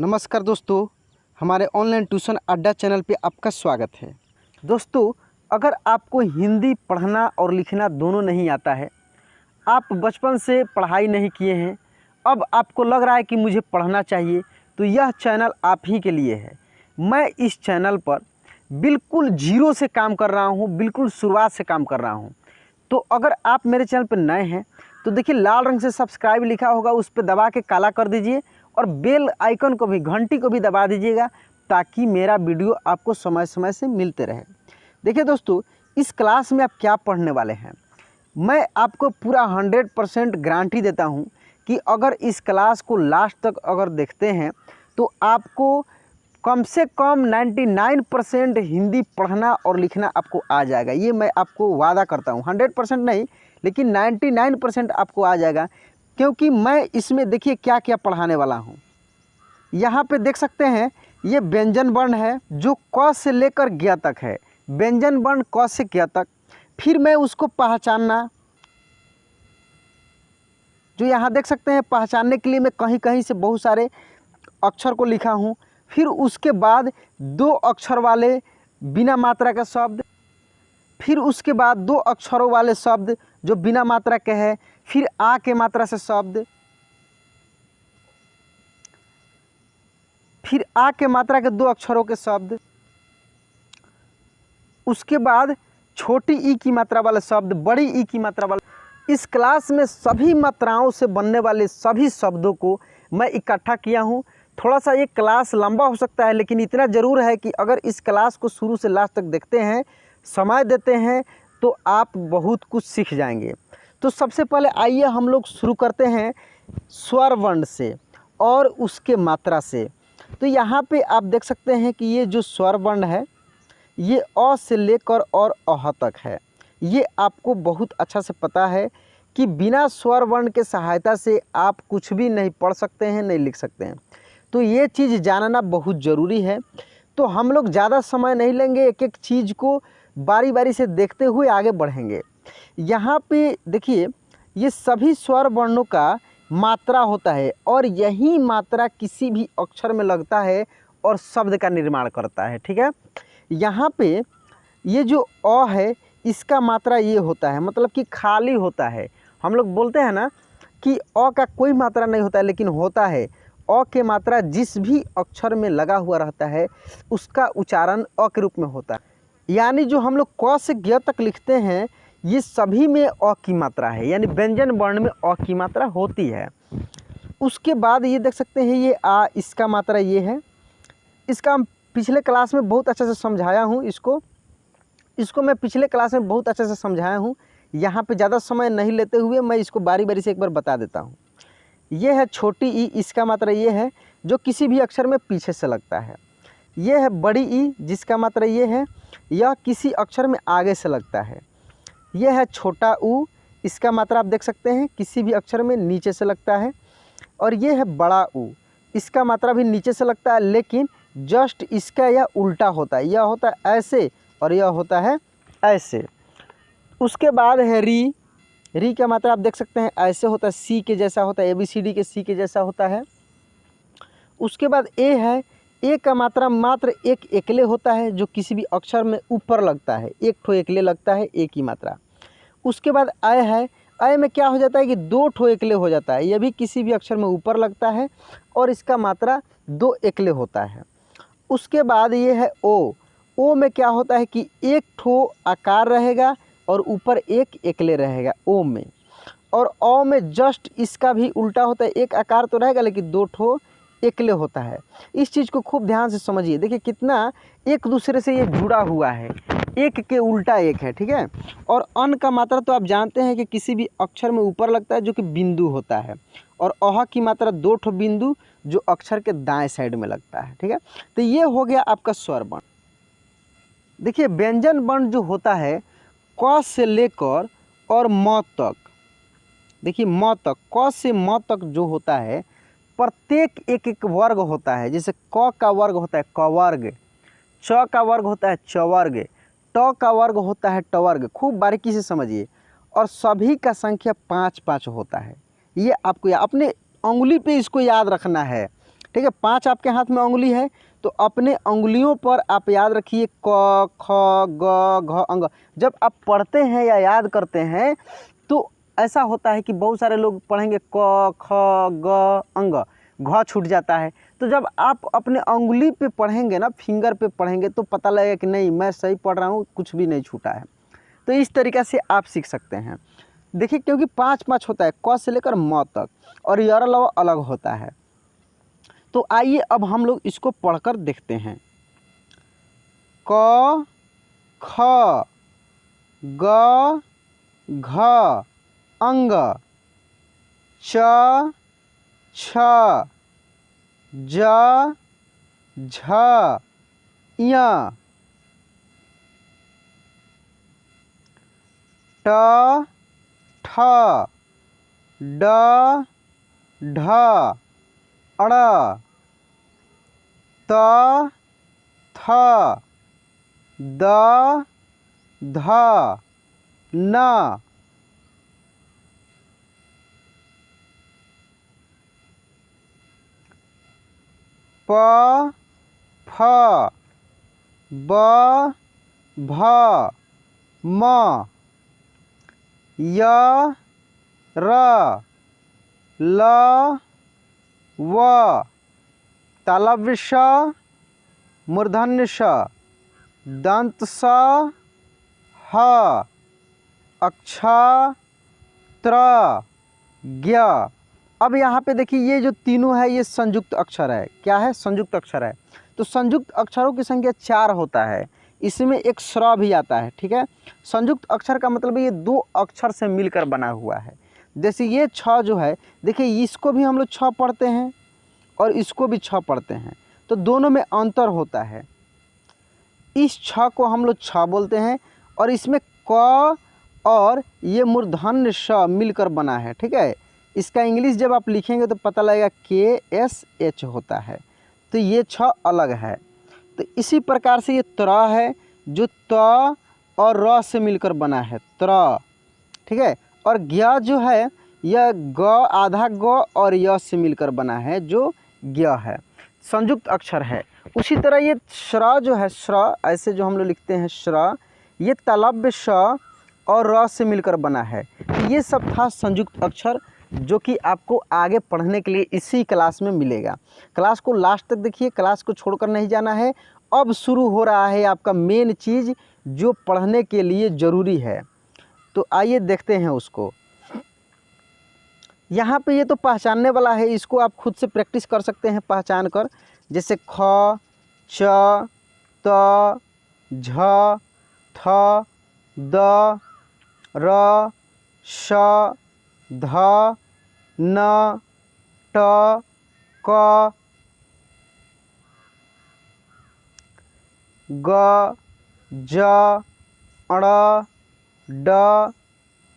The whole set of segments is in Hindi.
नमस्कार दोस्तों, हमारे ऑनलाइन ट्यूशन अड्डा चैनल पे आपका स्वागत है। दोस्तों, अगर आपको हिंदी पढ़ना और लिखना दोनों नहीं आता है, आप बचपन से पढ़ाई नहीं किए हैं, अब आपको लग रहा है कि मुझे पढ़ना चाहिए, तो यह चैनल आप ही के लिए है। मैं इस चैनल पर बिल्कुल जीरो से काम कर रहा हूँ, बिल्कुल शुरुआत से काम कर रहा हूँ। तो अगर आप मेरे चैनल पर नए हैं तो देखिए, लाल रंग से सब्सक्राइब लिखा होगा, उस पर दबा के काला कर दीजिए और बेल आइकन को भी, घंटी को भी दबा दीजिएगा, ताकि मेरा वीडियो आपको समय समय से मिलते रहे। देखिए दोस्तों, इस क्लास में आप क्या पढ़ने वाले हैं, मैं आपको पूरा 100% गारंटी देता हूं कि अगर इस क्लास को लास्ट तक अगर देखते हैं तो आपको कम से कम 99% हिंदी पढ़ना और लिखना आपको आ जाएगा। ये मैं आपको वादा करता हूँ, 100% नहीं लेकिन 99% आपको आ जाएगा, क्योंकि मैं इसमें देखिए क्या क्या पढ़ाने वाला हूँ। यहाँ पे देख सकते हैं, ये व्यंजन वर्ण है जो क से लेकर ज्ञ तक है। व्यंजन वर्ण क से ज्ञ तक, फिर मैं उसको पहचानना, जो यहाँ देख सकते हैं, पहचानने के लिए मैं कहीं कहीं से बहुत सारे अक्षर को लिखा हूँ। फिर उसके बाद 2 अक्षर वाले बिना मात्रा के शब्द, फिर उसके बाद 2 अक्षरों वाले शब्द जो बिना मात्रा के हैं, फिर आ के मात्रा से शब्द, फिर आ के मात्रा के 2 अक्षरों के शब्द, उसके बाद छोटी ई की मात्रा वाले शब्द, बड़ी ई की मात्रा वाले। इस क्लास में सभी मात्राओं से बनने वाले सभी शब्दों को मैं इकट्ठा किया हूँ। थोड़ा सा ये क्लास लंबा हो सकता है, लेकिन इतना ज़रूर है कि अगर इस क्लास को शुरू से लास्ट तक देखते हैं, समय देते हैं, तो आप बहुत कुछ सीख जाएंगे। तो सबसे पहले आइए हम लोग शुरू करते हैं स्वर वर्ण से और उसके मात्रा से। तो यहाँ पे आप देख सकते हैं कि ये जो स्वर वर्ण है, ये अ से लेकर और अह तक है। ये आपको बहुत अच्छा से पता है कि बिना स्वर वर्ण के सहायता से आप कुछ भी नहीं पढ़ सकते हैं, नहीं लिख सकते हैं। तो ये चीज़ जानना बहुत ज़रूरी है। तो हम लोग ज़्यादा समय नहीं लेंगे, एक एक चीज़ को बारी बारी से देखते हुए आगे बढ़ेंगे। यहाँ पे देखिए, ये सभी स्वर वर्णों का मात्रा होता है और यही मात्रा किसी भी अक्षर में लगता है और शब्द का निर्माण करता है। ठीक है, यहाँ पे ये जो अ है, इसका मात्रा ये होता है, मतलब कि खाली होता है। हम लोग बोलते हैं ना कि अ का कोई मात्रा नहीं होता है, लेकिन होता है। अ के मात्रा जिस भी अक्षर में लगा हुआ रहता है, उसका उच्चारण अ के रूप में होता है। यानी जो हम लोग क से ज्ञ तक लिखते हैं, ये सभी में अ की मात्रा है, यानी व्यंजन वर्ण में अ की मात्रा होती है। उसके बाद ये देख सकते हैं, ये आ, इसका मात्रा ये है। इसका हम पिछले क्लास में बहुत अच्छे से समझाया हूँ। इसको मैं पिछले क्लास में बहुत अच्छे से समझाया हूँ। यहाँ पे ज़्यादा समय नहीं लेते हुए मैं इसको बारी बारी से एक बार बता देता हूँ। ये है छोटी ई, इसका मात्रा ये है, जो किसी भी अक्षर में पीछे से लगता है। ये है बड़ी ई, जिसका मात्रा ये है, यह किसी अक्षर में आगे से लगता है। यह है छोटा ऊ, इसका मात्रा आप देख सकते हैं, किसी भी अक्षर में नीचे से लगता है। और ये है बड़ा ऊ, इसका मात्रा भी नीचे से लगता है, लेकिन जस्ट इसका यह उल्टा होता है। यह होता है ऐसे और यह होता है ऐसे। उसके बाद है री। री का मात्रा आप देख सकते हैं, ऐसे होता है, सी के जैसा होता है, ABCD के सी के जैसा होता है। उसके बाद ए है। ए का मात्रा मात्र एक एकले होता है, जो किसी भी अक्षर में ऊपर लगता है, एक ठो एकले लगता है, ए की मात्रा। उसके बाद अय है। अय में क्या हो जाता है कि 2 ठो एकले हो जाता है, यह भी किसी भी अक्षर में ऊपर लगता है और इसका मात्रा 2 एकले होता है। उसके बाद ये है ओ। ओ में क्या होता है कि एक ठो आकार रहेगा और ऊपर एक एकले रहेगा ओ में। और औ में जस्ट इसका भी उल्टा होता है, एक आकार तो रहेगा लेकिन 2 ठो एकले होता है। इस चीज़ को खूब ध्यान से समझिए, देखिए कितना एक दूसरे से ये जुड़ा हुआ है, एक के उल्टा एक है। ठीक है, और अन का मात्रा तो आप जानते हैं कि किसी भी अक्षर में ऊपर लगता है, जो कि बिंदु होता है। और अह की मात्रा 2 ठो बिंदु, जो अक्षर के दाएं साइड में लगता है। ठीक है, तो ये हो गया आपका स्वर वर्ण। देखिए, व्यंजन वर्ण जो होता है, क से लेकर और म तक, देखिए म तक, क से म तक जो होता है, प्रत्येक एक एक वर्ग होता है। जैसे क का वर्ग होता है क वर्ग, च का वर्ग होता है च वर्ग, ट का वर्ग होता है ट वर्ग। खूब बारीकी से समझिए। और सभी का संख्या 5 5 होता है। ये आपको अपने उंगली पे इसको याद रखना है। ठीक है। 5 आपके हाथ में उंगली है, तो अपने उंगलियों पर आप याद रखिए क, ख, ग, घ, अंग। जब आप पढ़ते हैं या याद करते हैं तो ऐसा होता है कि बहुत सारे लोग पढ़ेंगे क, ख, ग, अंग, घ छूट जाता है। तो जब आप अपने उंगली पे पढ़ेंगे ना, फिंगर पे पढ़ेंगे, तो पता लगेगा कि नहीं मैं सही पढ़ रहा हूँ, कुछ भी नहीं छूटा है। तो इस तरीक़े से आप सीख सकते हैं। देखिए क्योंकि 5 होता है, क से लेकर म तक, और य र ल अलग होता है। तो आइए अब हम लोग इसको पढ़कर देखते हैं। क, ख, ग, घ, अंग, च, छ, ज, झ, ञ, ट, ठ, ड, ढ, अड़, त, थ, द, ध, न, प, फ, ब, भ, म, य, र, ल, व, तालव्य श, मूर्धन्य ष, दंत स, ह, अक्षत्र ज्ञ। अब यहाँ पे देखिए ये जो तीनों है ये संयुक्त अक्षर है। क्या है? संयुक्त अक्षर है। तो संयुक्त अक्षरों की संख्या 4 होता है, इसमें एक स्र भी आता है। ठीक है, संयुक्त अक्षर का मतलब ये 2 अक्षर से मिलकर बना हुआ है। जैसे ये छ जो है, देखिए इसको भी हम लोग छ पढ़ते हैं और इसको भी छ पढ़ते हैं, तो दोनों में अंतर होता है। इस छ को हम लोग छ बोलते हैं और इसमें क और ये मूर्धन्य ष मिलकर बना है। ठीक है, इसका इंग्लिश जब आप लिखेंगे तो पता लगेगा KSH होता है। तो ये छ अलग है। तो इसी प्रकार से ये त्र है जो त और र से मिलकर बना है, त्र। ठीक है, और ज्ञ जो है यह ग आधा ग और य से मिलकर बना है जो ज्ञ है, संयुक्त अक्षर है। उसी तरह ये श्र जो है, श्र ऐसे जो हम लोग लिखते हैं श्र, ये तालव्य श और र से मिलकर बना है। तो ये सब था संयुक्त अक्षर जो कि आपको आगे पढ़ने के लिए इसी क्लास में मिलेगा। क्लास को लास्ट तक देखिए, क्लास को छोड़कर नहीं जाना है। अब शुरू हो रहा है आपका मेन चीज़ जो पढ़ने के लिए ज़रूरी है। तो आइए देखते हैं उसको। यहाँ पे ये तो पहचानने वाला है, इसको आप खुद से प्रैक्टिस कर सकते हैं पहचान कर। जैसे ख, च, त, झ, थ, द, र, श, ध, न, ट, क, ग, ज, अड़, ड,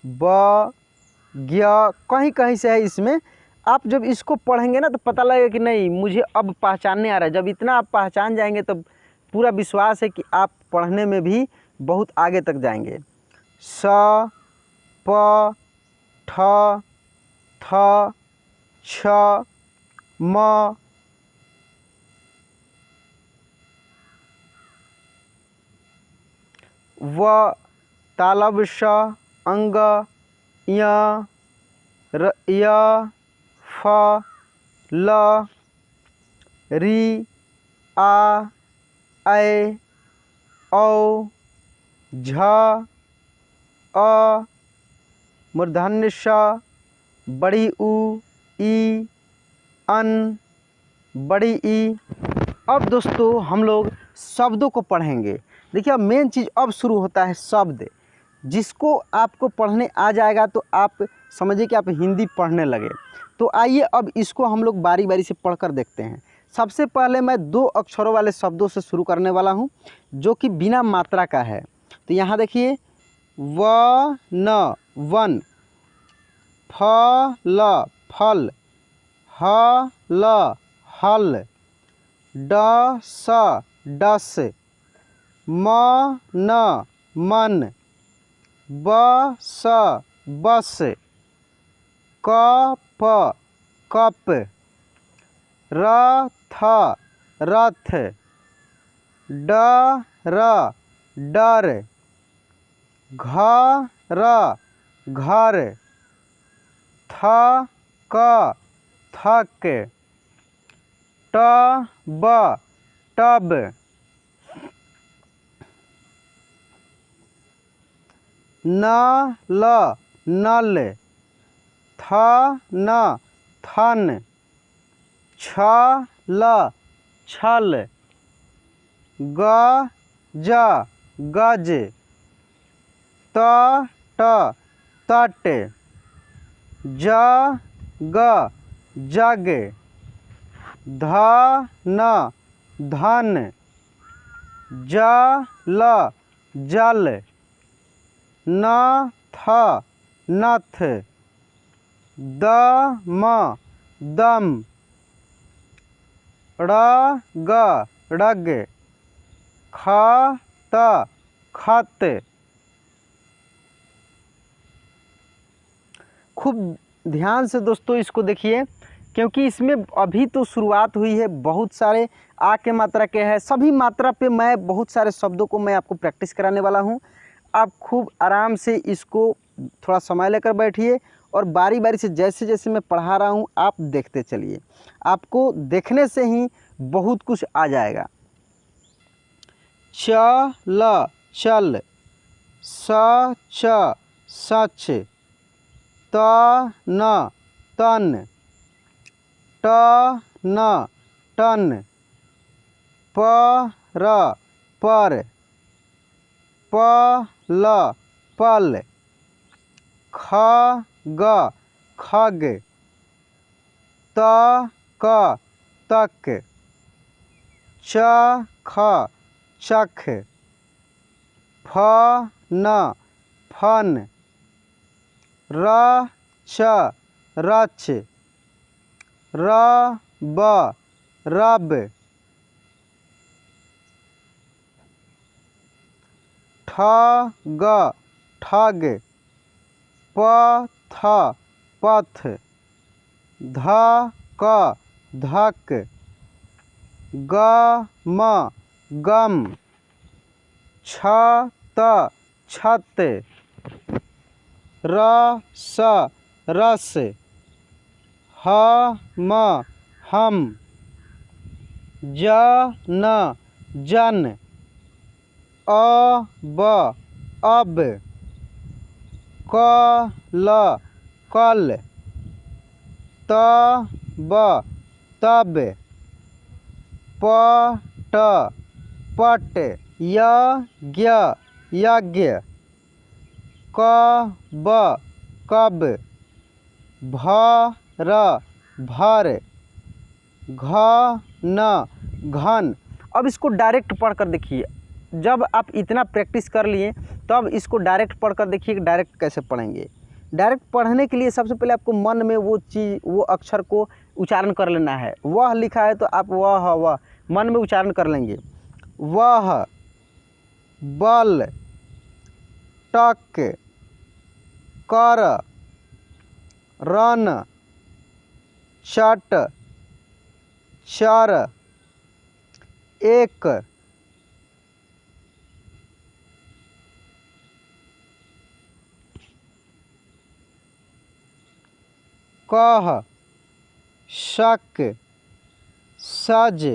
ब, ज्ञ। कहीं कहीं से है इसमें। आप जब इसको पढ़ेंगे ना तो पता लगेगा कि नहीं मुझे अब पहचानने आ रहा है। जब इतना आप पहचान जाएंगे तब पूरा विश्वास है कि आप पढ़ने में भी बहुत आगे तक जाएंगे। स, प, ठ, थ, छ, म, व, तालव्य श, अंग, य, र, य, फ, ल, री, आ, ऐ, औ, झ, अ, मूर्धन्य ष, बड़ी ऊ, ई, अन, बड़ी ई। अब दोस्तों हम लोग शब्दों को पढ़ेंगे। देखिए अब मेन चीज़ अब शुरू होता है शब्द। जिसको आपको पढ़ने आ जाएगा तो आप समझिए कि आप हिंदी पढ़ने लगे। तो आइए अब इसको हम लोग बारी बारी से पढ़कर देखते हैं। सबसे पहले मैं 2 अक्षरों वाले शब्दों से शुरू करने वाला हूं जो कि बिना मात्रा का है। तो यहाँ देखिए व, न, वन, फ, ल, फल, ह, ल, हल, ड, स, डस, म, न, मन, ब, स, बस, क, प, कप, रथ रथ, डर डर, घर घर, थक थक, टब टब, नल नल, थन थन, छल छल, गज गज, तट तट, जग जग, धन धन, जल जल, नथ नथ, दम दम, रग रग, खत खत। खूब ध्यान से दोस्तों इसको देखिए, क्योंकि इसमें अभी तो शुरुआत हुई है। बहुत सारे आ के मात्रा के हैं, सभी मात्रा पे मैं बहुत सारे शब्दों को मैं आपको प्रैक्टिस कराने वाला हूँ। आप खूब आराम से इसको थोड़ा समय लेकर बैठिए और बारी बारी से जैसे जैसे मैं पढ़ा रहा हूँ आप देखते चलिए, आपको देखने से ही बहुत कुछ आ जाएगा। चल चल, सच सच, तन तन, टन टन, पर पर, पल पल, खग खग, तक तक, चख चख, फन फन, रच रच, रब रब, ठग ठग, पथ पथ, धक धक, गम गम, छत छत, रस रस, हम हम, जन जन, अब अब, कल कल, तब तब, पट पट, यज्ञ यज्ञ, कब कब, भर भर, घन घन। अब इसको डायरेक्ट पढ़ कर देखिए, जब आप इतना प्रैक्टिस कर लिए तब इसको डायरेक्ट पढ़ कर देखिए कि डायरेक्ट कैसे पढ़ेंगे। डायरेक्ट पढ़ने के लिए सबसे पहले आपको मन में वो चीज़, वो अक्षर को उच्चारण कर लेना है। वह लिखा है तो आप वह मन में उच्चारण कर लेंगे। वह, बल, टक, कर, रन, चट, चर, एक, कह, शक, सज,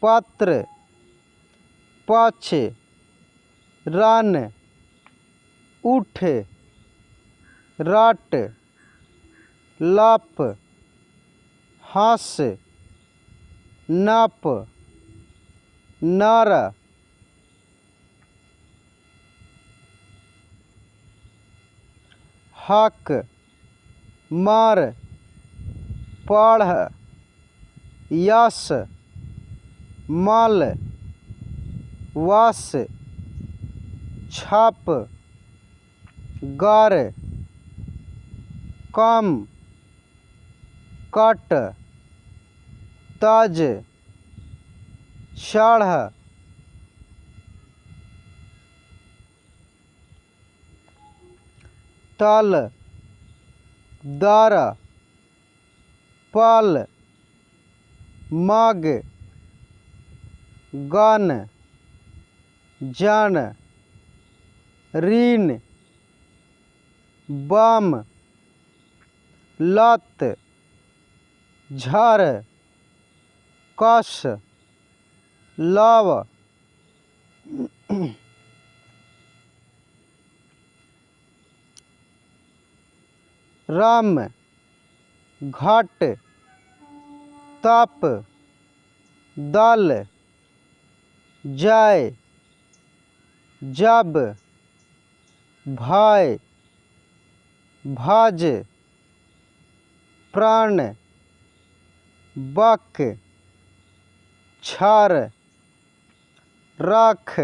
पत्र, पछ, रन, उठ, रट, लप, हंस, नप, नर, हक, मर, पढ़, यश, मल, वश, छप, गर, कम, कट, तज, चढ़, तल, दर, पल, मग, गन, जन, ऋण, बम, लत, झर, कस, लव, रम, घट, तप, दल, जय, जब, भय, भज, प्रण, बक, क्षर, रख,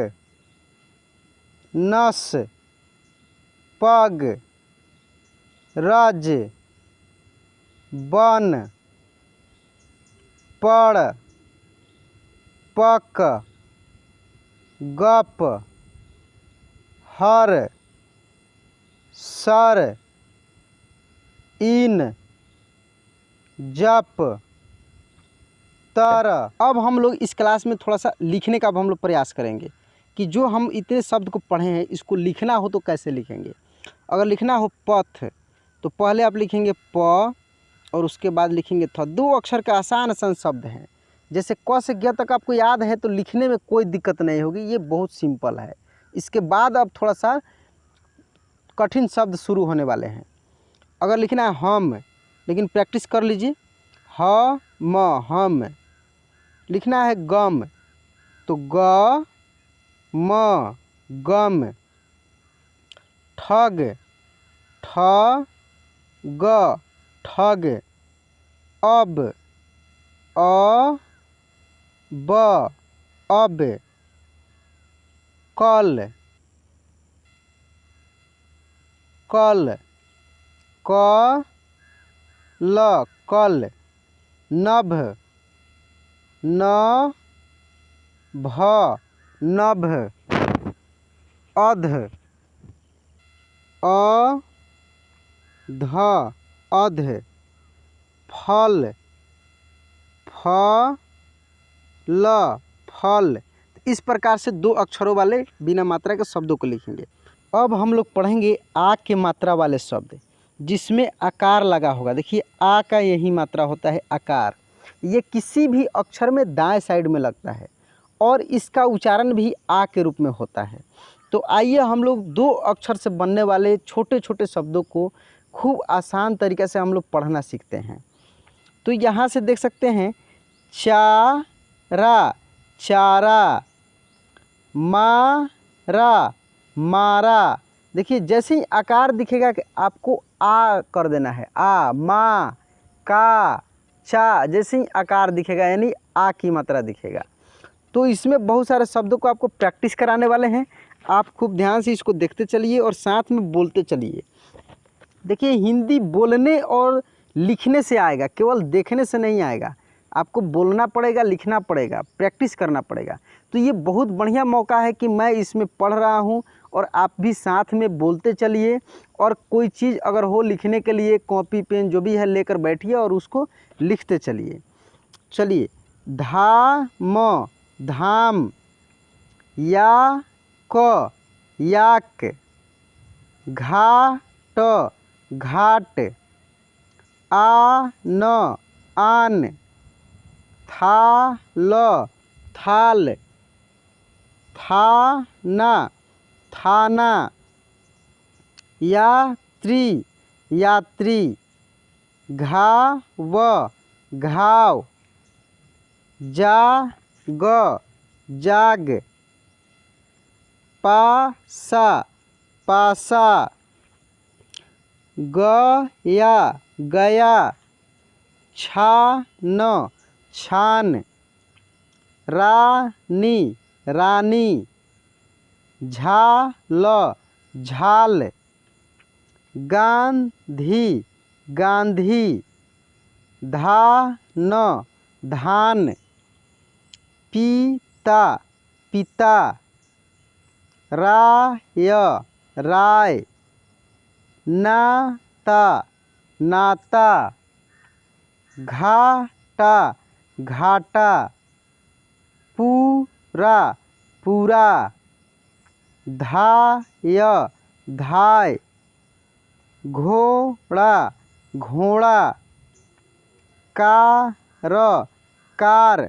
नस, पग, रज, बन, पड़, पक, गप, हर, सर, इन, जप, तर। अब हम लोग इस क्लास में थोड़ा सा लिखने का अब हम लोग प्रयास करेंगे कि जो हम इतने शब्द को पढ़े हैं इसको लिखना हो तो कैसे लिखेंगे। अगर लिखना हो पथ तो पहले आप लिखेंगे प और उसके बाद लिखेंगे थ। दो अक्षर का आसान आसान शब्द हैं, जैसे क से ग तक आपको याद है तो लिखने में कोई दिक्कत नहीं होगी, ये बहुत सिंपल है। इसके बाद अब थोड़ा सा कठिन शब्द शुरू होने वाले हैं। अगर लिखना है हम, लेकिन प्रैक्टिस कर लीजिए, ह म हम। लिखना है गम तो ग म गम। ठग, ठ ग ठग। अब, अ ब अब। कल, कल, क ल कल। नभ, न भ नभ। अध, अ ध अध। फल, फ ल फल। इस प्रकार से दो अक्षरों वाले बिना मात्रा के शब्दों को लिखेंगे। अब हम लोग पढ़ेंगे आ के मात्रा वाले शब्द जिसमें आकार लगा होगा। देखिए आ का यही मात्रा होता है आकार। ये किसी भी अक्षर में दाएं साइड में लगता है और इसका उच्चारण भी आ के रूप में होता है। तो आइए हम लोग दो अक्षर से बनने वाले छोटे छोटे शब्दों को खूब आसान तरीके से हम लोग पढ़ना सीखते हैं। तो यहाँ से देख सकते हैं चारा, चारा। मारा, मारा। देखिए जैसे ही आकार दिखेगा कि आपको आ कर देना है, आ, मा, का, चा। जैसे ही आकार दिखेगा यानी आ की मात्रा दिखेगा। तो इसमें बहुत सारे शब्दों को आपको प्रैक्टिस कराने वाले हैं। आप खूब ध्यान से इसको देखते चलिए और साथ में बोलते चलिए। देखिए हिंदी बोलने और लिखने से आएगा, केवल देखने से नहीं आएगा। आपको बोलना पड़ेगा, लिखना पड़ेगा, प्रैक्टिस करना पड़ेगा। तो ये बहुत बढ़िया मौका है कि मैं इसमें पढ़ रहा हूँ और आप भी साथ में बोलते चलिए। और कोई चीज़ अगर हो लिखने के लिए कॉपी पेन जो भी है लेकर बैठिए और उसको लिखते चलिए। चलिए धाम, धाम। या क याक। घाट, घाट। आन, आन। थाल, थाल। थाना, थाना। यात्री, यात्री। घाव, घाव। जाग, जाग। पासा, पासा। गया, गया। छान, छान। रानी, रानी। झाल, झाल। गांधी, गांधी। धान, धान। पिता, पिता। राय, राय। नाता, नाता। घाटा, घाटा, पूरा पूरा, धाय धाय, घोड़ा घोड़ा, कार कार,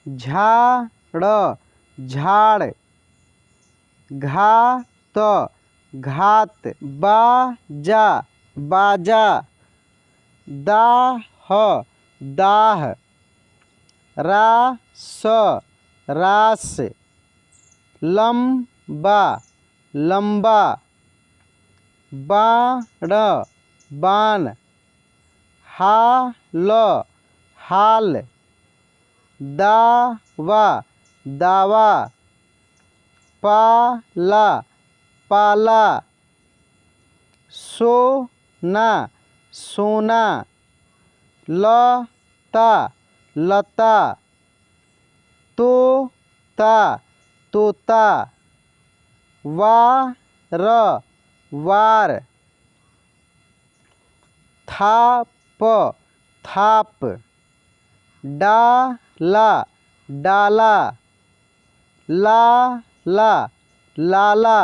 झाड़ झाड़, घात घात, बाजा बाजा, दाह दाह, रास रास, लंबा लंबा, बाण बाण, हाल हाल, दावा दावा, पाला पाला, सोना सोना, लता लता, तोता तोता, वार वार, थाप थाप, डाला डाला, लाला लाला,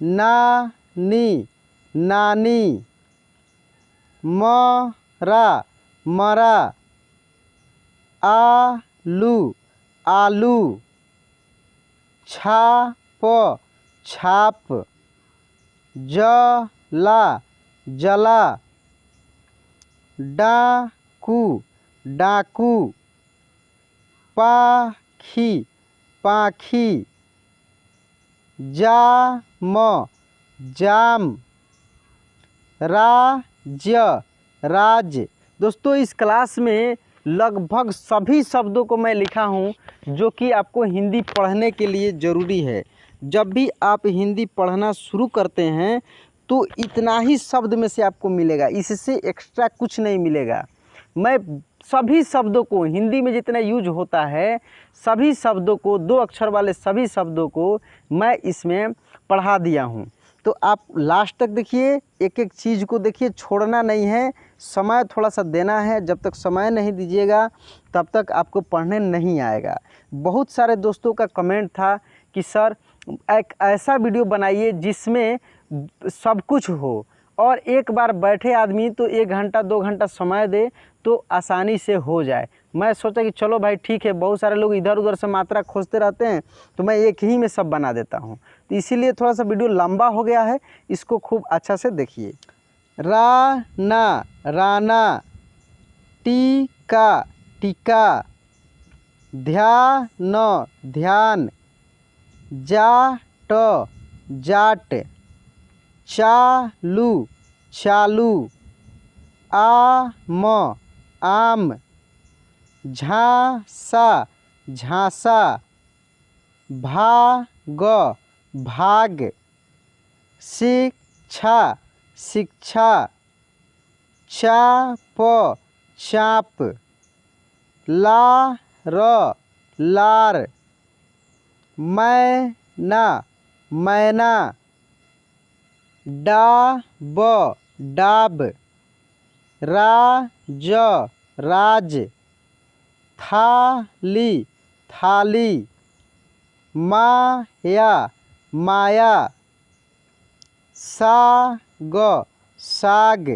नानी नानी, मरा मरा, आलू आलू, छाप छाप, जला जला, डाकू डाकू, पाखी पाखी, जाम जाम, राज्य राज्य। दोस्तों इस क्लास में लगभग सभी शब्दों को मैं लिखा हूँ जो कि आपको हिंदी पढ़ने के लिए ज़रूरी है। जब भी आप हिंदी पढ़ना शुरू करते हैं तो इतना ही शब्द में से आपको मिलेगा, इससे एक्स्ट्रा कुछ नहीं मिलेगा। मैं सभी शब्दों को हिंदी में जितना यूज होता है सभी शब्दों को, 2 अक्षर वाले सभी शब्दों को मैं इसमें पढ़ा दिया हूँ। तो आप लास्ट तक देखिए, एक एक चीज़ को देखिए, छोड़ना नहीं है, समय थोड़ा सा देना है। जब तक समय नहीं दीजिएगा तब तक आपको पढ़ने नहीं आएगा। बहुत सारे दोस्तों का कमेंट था कि सर एक ऐसा वीडियो बनाइए जिसमें सब कुछ हो और एक बार बैठे आदमी तो 1 घंटा 2 घंटा समय दे तो आसानी से हो जाए। मैं सोचा कि चलो भाई ठीक है, बहुत सारे लोग इधर उधर से मात्रा खोजते रहते हैं तो मैं एक ही में सब बना देता हूँ, तो इसीलिए थोड़ा सा वीडियो लंबा हो गया है। इसको खूब अच्छा से देखिए। राना राना, टीका टीका, ध्यान ध्यान, जाट जाट, चालू चालू, आम आम, झांसा झांसा, भाग भाग, शिक्षा शिक्षा, चाप चाप, लार लार, मैना मैना, डाब डाब, राज राज, थाली थाली, माया माया, साग साग,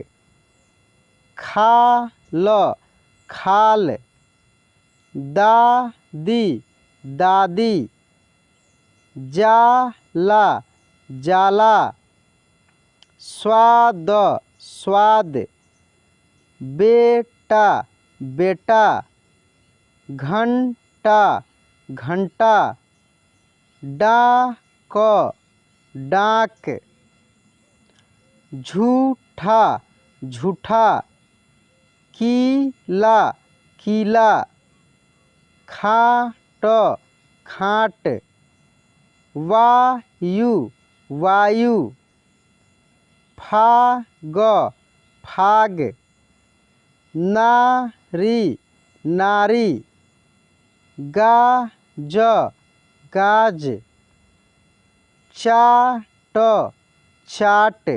खाल खाल, दादी दादी, जाला जाला, स्वाद स्वाद, बेटा बेटा, घंटा घंटा, डाक डाक, झूठा झूठा, कीला कीला, खाट खाट, वायु वायु, फाग फाग, नारी नारी, गाज गाज, चाट चाट,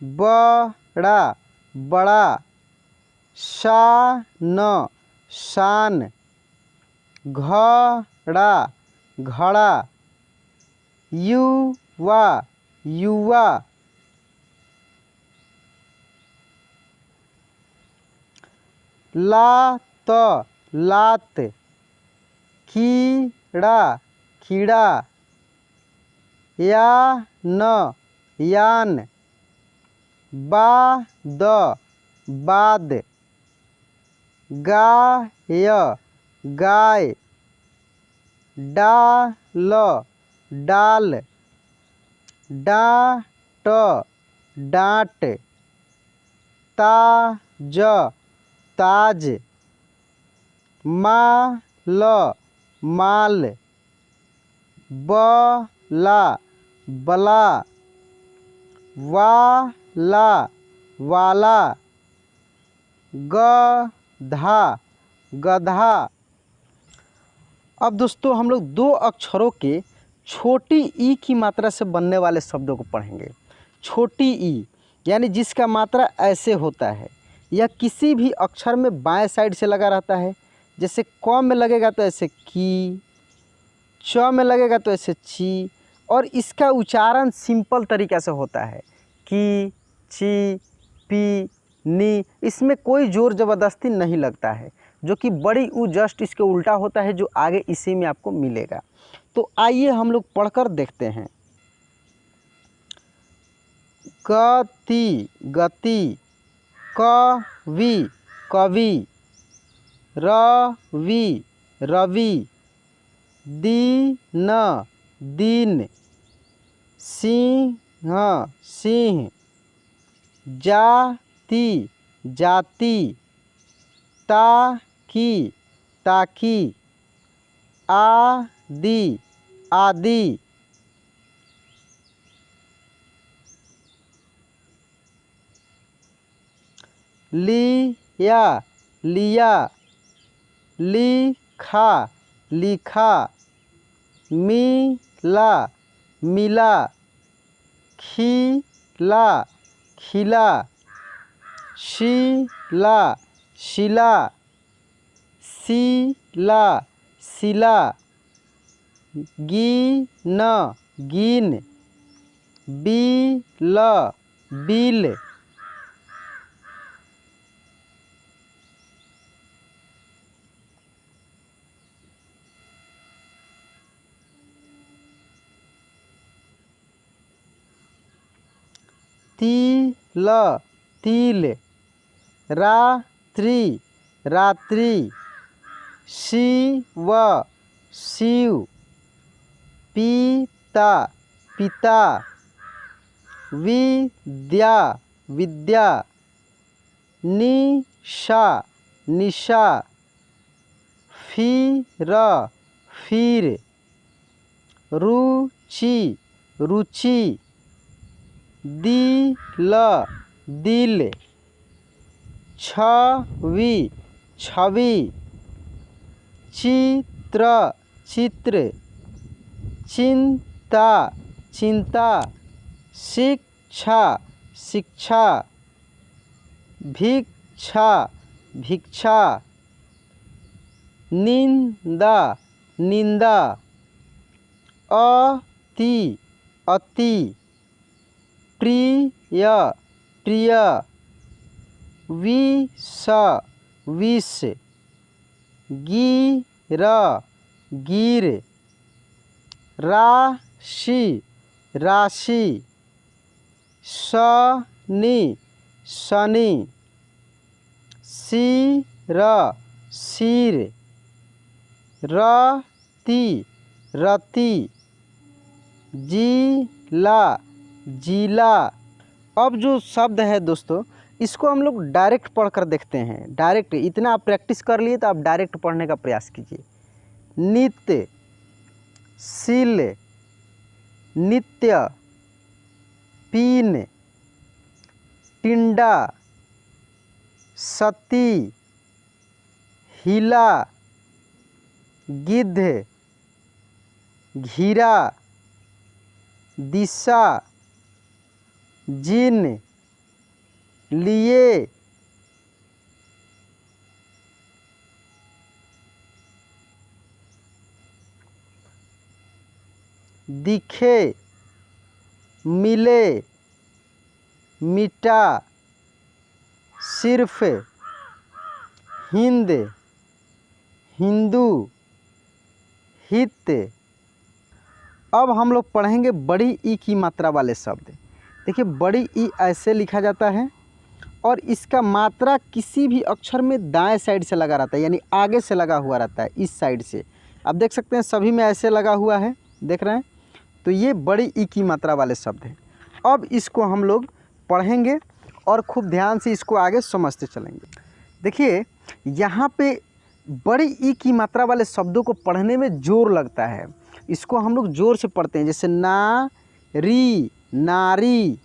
बड़ा बड़ा, शान शान, घड़ा घड़ा, युवा युवा, लात लात, कीड़ा कीड़ा, यान यान, बाद बाद, गाय गाय, डाल डाल, डाँट डाँट, ताज ताज, माल माल, बला बला, वाला वाला, गधा गधा। अब दोस्तों हम लोग दो अक्षरों के छोटी ई की मात्रा से बनने वाले शब्दों को पढ़ेंगे। छोटी ई यानी जिसका मात्रा ऐसे होता है, यह किसी भी अक्षर में बाएं साइड से लगा रहता है। जैसे क में लगेगा तो ऐसे की, च में लगेगा तो ऐसे ची, और इसका उच्चारण सिंपल तरीक़ा से होता है की, ची, पी, नी। इसमें कोई ज़ोर ज़बरदस्ती नहीं लगता है, जो कि बड़ी ऊ जस्ट इसके उल्टा होता है, जो आगे इसी में आपको मिलेगा। तो आइए हम लोग पढ़कर देखते हैं। गति गति, कवि कवि, रवि रवि, दीन दीन, सिंह सिंह, जाति जाति, ताकि ताकि, आदि आदि, लिया लिया, लिखा लिखा, मिला मिला, खिला खिला, शिला शिला, सिला सिला, गिन गिन, बिल बिल, तिल तिल, रात्रि रात्रि, शिव शिव, पिता पिता, विद्या विद्या, निशा निशा, फिर फिर, रुचि रुचि, दिल दिल, छवि छवि, चित्र चित्र, चिंता चिंता, शिक्षा शिक्षा, भिक्षा भिक्षा, निंदा निंदा, अति अति, प्रिय प्रिय, विष विष, गिर गिर, राशि राशि, शनि शनि, सिर सिर, रति रति, जिला जिला। अब जो शब्द है दोस्तों, इसको हम लोग डायरेक्ट पढ़कर देखते हैं। डायरेक्ट इतना आप प्रैक्टिस कर लिए तो आप डायरेक्ट पढ़ने का प्रयास कीजिए। नित्य, शील, नित्य, पीन, टिंडा, सती, हिला, गिद्ध, घिरा, दिशा, जिन, लिए, दिखे, मिले, मिटा, सिर्फ, हिंद, हिंदू, हित। अब हम लोग पढ़ेंगे बड़ी ई की मात्रा वाले शब्द। देखिए बड़ी ई ऐसे लिखा जाता है और इसका मात्रा किसी भी अक्षर में दाएं साइड से लगा रहता है, यानी आगे से लगा हुआ रहता है, इस साइड से। आप देख सकते हैं सभी में ऐसे लगा हुआ है, देख रहे हैं। तो ये बड़ी ई की मात्रा वाले शब्द हैं। अब इसको हम लोग पढ़ेंगे और खूब ध्यान से इसको आगे समझते चलेंगे। देखिए यहाँ पे बड़ी ई की मात्रा वाले शब्दों को पढ़ने में जोर लगता है, इसको हम लोग जोर से पढ़ते हैं। जैसे ना, री, नारी,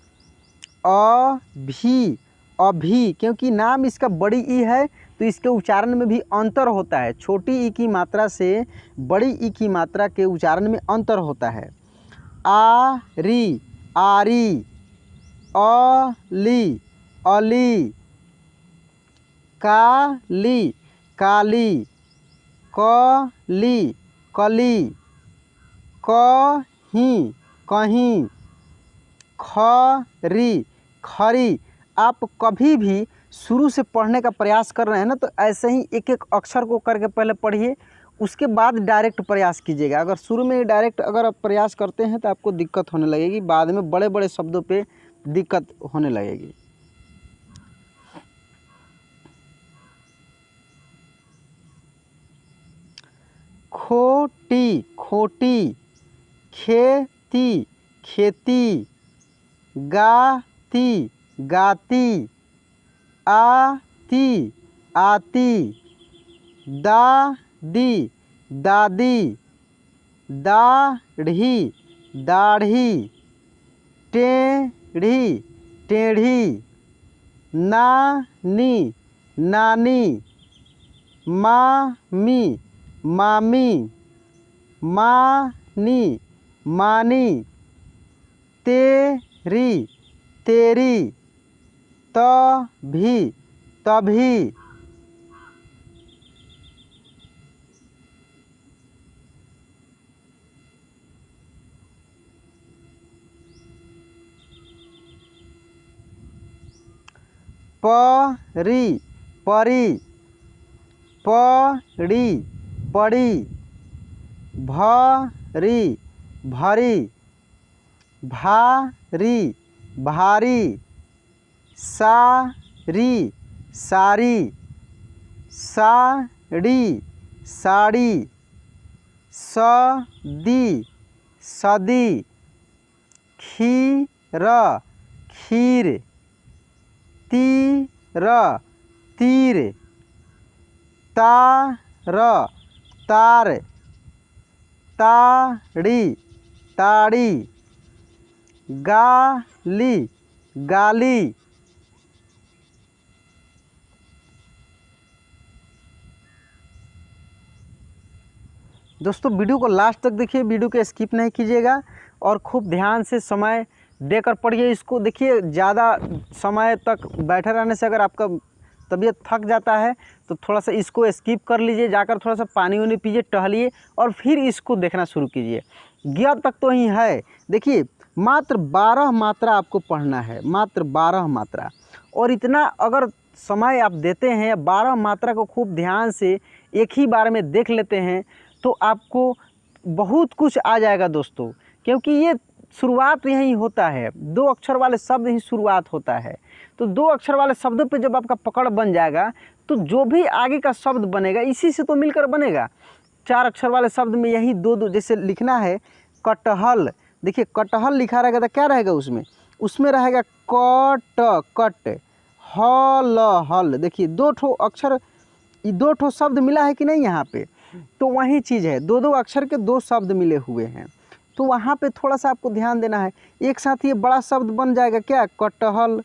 अभी, अभी, क्योंकि नाम इसका बड़ी ई है तो इसके उच्चारण में भी अंतर होता है। छोटी ई की मात्रा से बड़ी ई की मात्रा के उच्चारण में अंतर होता है। आ, री, आरी, अली, अली, काली, काली, कली, कली, कहीं, कहीं, खरी, खरी। आप कभी भी शुरू से पढ़ने का प्रयास कर रहे हैं ना, तो ऐसे ही एक एक अक्षर को करके पहले पढ़िए, उसके बाद डायरेक्ट प्रयास कीजिएगा। अगर शुरू में डायरेक्ट अगर आप प्रयास करते हैं तो आपको दिक्कत होने लगेगी, बाद में बड़े बड़े शब्दों पे दिक्कत होने लगेगी। खोटी, खोटी, खेती, खेती, गाती, गाती, आती, आती, दादी, दादी, दाढ़ी, दाढ़ी, टेढ़ी, टेढ़ी, नानी, नानी, मामी, मामी, मानी, मानी, तेरी, तेरी, तभी, तभी। परी, परी, पड़ी, पड़ी, भरी, भरी, भारी, भारी, सारी, सारी, साड़ी, साड़ी, सदी, सदी, खीर, खीर, तीर, तीर, तार, तार, ताड़ी, ताड़ी, गाली, गाली। दोस्तों वीडियो को लास्ट तक देखिए, वीडियो को स्किप नहीं कीजिएगा और खूब ध्यान से समय देकर पढ़िए इसको। देखिए ज़्यादा समय तक बैठे रहने से अगर आपका तबीयत थक जाता है तो थोड़ा सा इसको स्किप कर लीजिए, जाकर थोड़ा सा पानी वानी पीजिए, टहलिए और फिर इसको देखना शुरू कीजिए। ज्ञ तक तो ही है। देखिए मात्र 12 मात्रा आपको पढ़ना है, मात्र 12 मात्रा। और इतना अगर समय आप देते हैं, 12 मात्रा को खूब ध्यान से एक ही बार में देख लेते हैं तो आपको बहुत कुछ आ जाएगा दोस्तों। क्योंकि ये शुरुआत यही होता है, 2 अक्षर वाले शब्द ही शुरुआत होता है। तो 2 अक्षर वाले शब्दों पे जब आपका पकड़ बन जाएगा तो जो भी आगे का शब्द बनेगा इसी से तो मिलकर बनेगा। 4 अक्षर वाले शब्द में यही 2 जैसे लिखना है कटहल। देखिए कटहल लिखा रहेगा तो क्या रहेगा उसमें रहेगा कट, कट, हल, हल। देखिए 2 ठो अक्षर, 2 ठो शब्द मिला है कि नहीं यहाँ पे, तो वही चीज़ है, 2 अक्षर के 2 शब्द मिले हुए हैं। तो वहाँ पे थोड़ा सा आपको ध्यान देना है। एक साथ ये बड़ा शब्द बन जाएगा क्या, कटहल,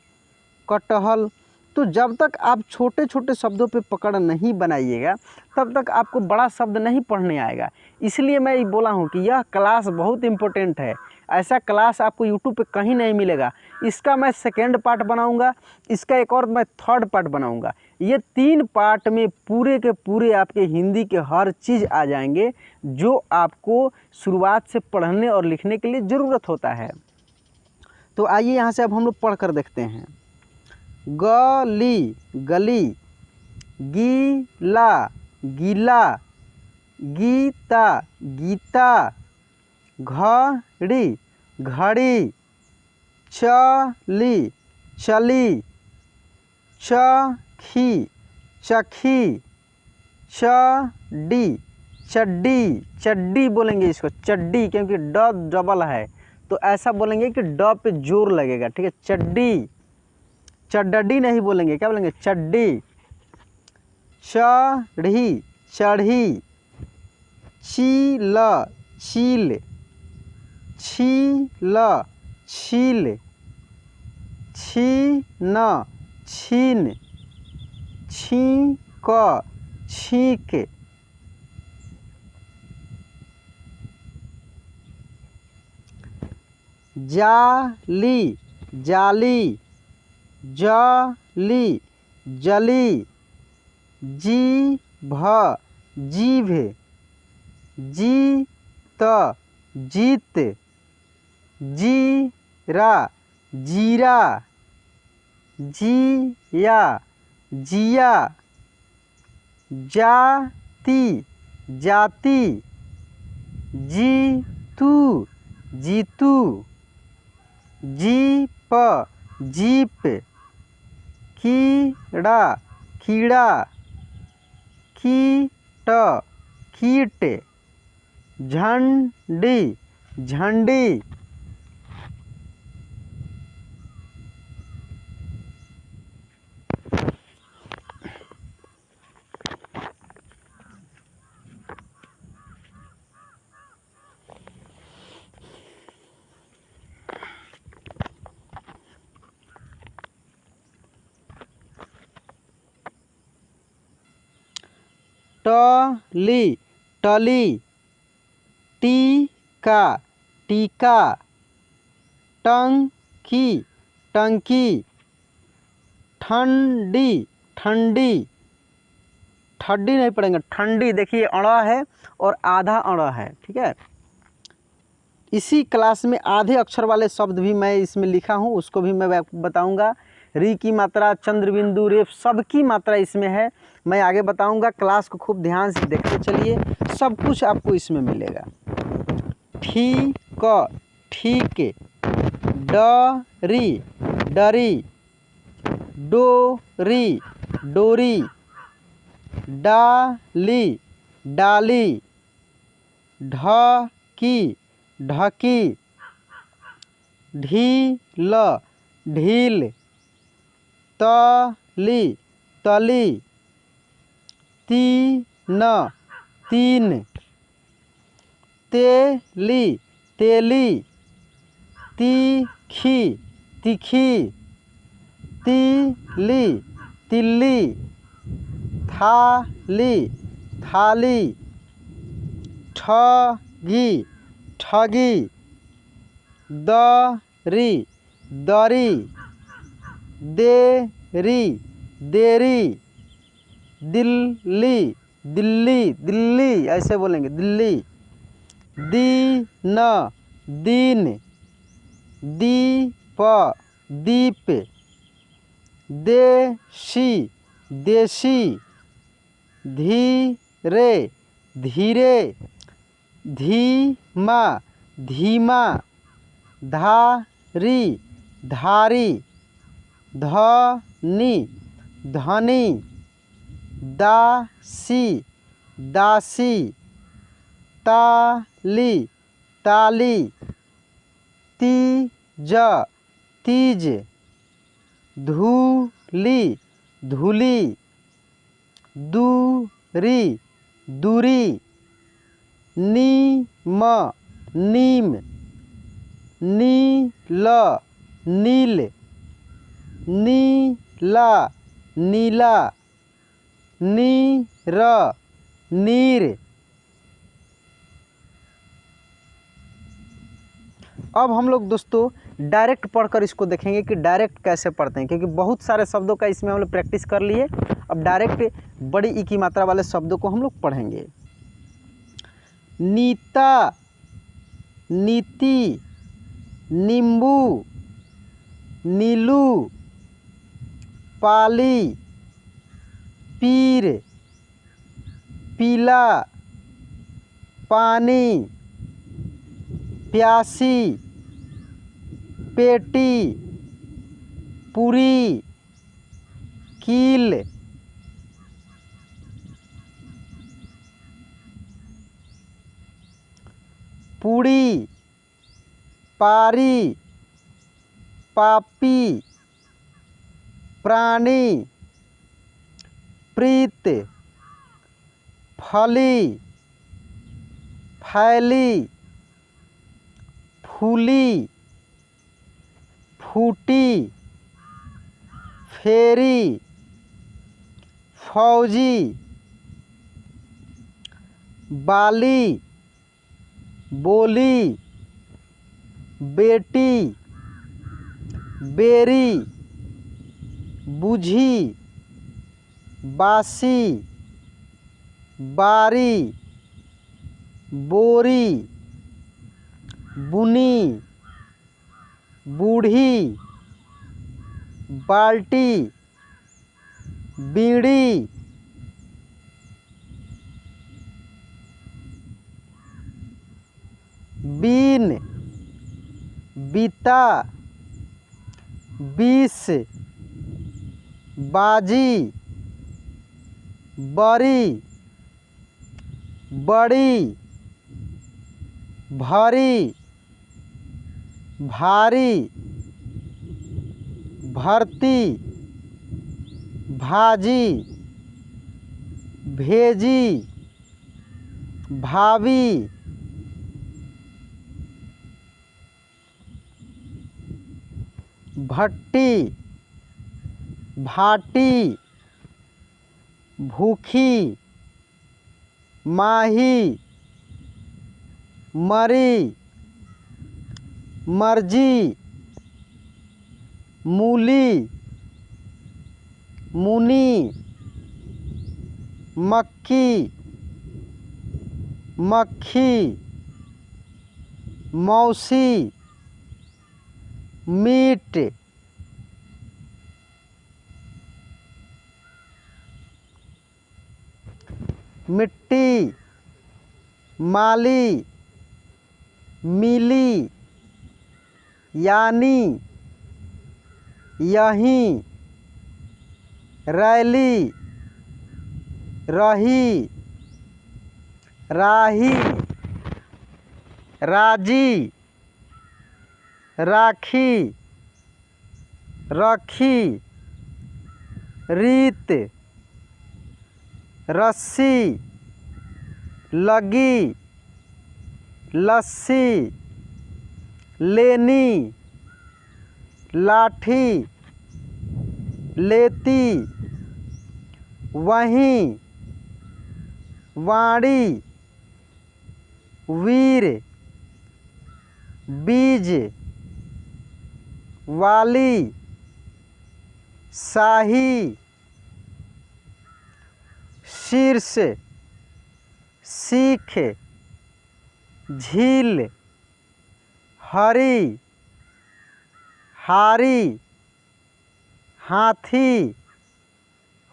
कटहल। तो जब तक आप छोटे छोटे शब्दों पे पकड़ नहीं बनाइएगा तब तक आपको बड़ा शब्द नहीं पढ़ने आएगा। इसलिए मैं ये बोला हूँ कि यह क्लास बहुत इम्पोर्टेंट है। ऐसा क्लास आपको यूट्यूब पे कहीं नहीं मिलेगा। इसका मैं सेकेंड पार्ट बनाऊँगा, इसका एक और मैं थर्ड पार्ट बनाऊँगा। ये 3 पार्ट में पूरे के पूरे आपके हिंदी के हर चीज़ आ जाएंगे जो आपको शुरुआत से पढ़ने और लिखने के लिए ज़रूरत होता है। तो आइए यहाँ से अब हम लोग पढ़ कर देखते हैं। गली गली, गीला गीला, गीता गीता, घड़ी घड़ी, चली चली, चखी चखी, चड्डी चड्डी, चड्डी बोलेंगे इसको चड्डी, क्योंकि ड डबल है तो ऐसा बोलेंगे कि ड पे जोर लगेगा, ठीक है। चड्डी, चड्डी नहीं बोलेंगे, क्या बोलेंगे, चड्डी। चढ़ी चढ़ी, चील चील, छील छील, छीन छीन, छींक छींक, जाली जाली, जली जली, जीभ जीभ, जीत जीत, जीरा जीरा, जिया जिया, जाति जाति, जीतू जीतू, जीप जीप, कीड़ा कीड़ा, कीट कीट, झंडी झंडी। टली टली, टीका टीका, टंकी टंकी, ठंडी ठंडी, ठंडी नहीं पढ़ेंगे, ठंडी। देखिए अड़ा है और आधा अड़ा है, ठीक है। इसी क्लास में आधे अक्षर वाले शब्द भी मैं इसमें लिखा हूँ, उसको भी मैं बताऊँगा। री की मात्रा, चंद्रबिंदु, रेफ, सबकी मात्रा इसमें है, मैं आगे बताऊंगा। क्लास को खूब ध्यान से देखते चलिए, सब कुछ आपको इसमें मिलेगा। ठीक ठीक, डरी डरी, डोरी डोरी, डाली डाली, ढकी ढकी, ढील ढील, तली तली, तीन तीन, तेली तेली, तीखी तीखी, तीली तिल्ली, थाली थाली, ठगी ठगी, दरी दरी, देरी देरी, दिल्ली दिल्ली दिल्ली, ऐसे बोलेंगे दिल्ली। दीन दीन, दीप दीप, देशी देशी, धीरे धीरे, धीमा धीमा, धारी धारी, धनी धनी, दासी दासी, ताली ताली, तीज तीज, धूली धूली, दूरी दूरी, नीम नीम, नील नील, नीला नीला, नीर नीर। अब हम लोग दोस्तों डायरेक्ट पढ़कर इसको देखेंगे कि डायरेक्ट कैसे पढ़ते हैं, क्योंकि बहुत सारे शब्दों का इसमें हम लोग प्रैक्टिस कर लिए। अब डायरेक्ट बड़ी ई की मात्रा वाले शब्दों को हम लोग पढ़ेंगे। नीता, नीति, नींबू, नीलू, पाली, पीर, पीला, पानी, प्यासी, पेटी, पूरी, कील, पूड़ी, पारी, पापी, प्राणी, प्रीत, फली, फैली, फूली, फूटी, फेरी, फौजी, बाली, बोली, बेटी, बेरी, बुझी, बासी, बारी, बोरी, बुनी, बूढ़ी, बाल्टी, बीड़ी, बीन, बीता, बीस, बाजी, बड़ी, बड़ी, भारी, भारी, भर्ती, भाजी, भेजी, भावी, भट्टी, भाटी, भूखी, माही, मरी, मर्जी, मूली, मुनी, मक्खी, मक्खी, मौसी, मीट, मिट्टी, माली, मिली, यानी, यहीं, रैली, रही, राही, राजी, राखी, रखी, रीत, रस्सी, लगी, लस्सी, लेनी, लाठी, लेती, वहीं, वाणी, वीर, बीज, वाली, शाही, शीर्ष, सीख, झील, हरी, हारी, हाथी,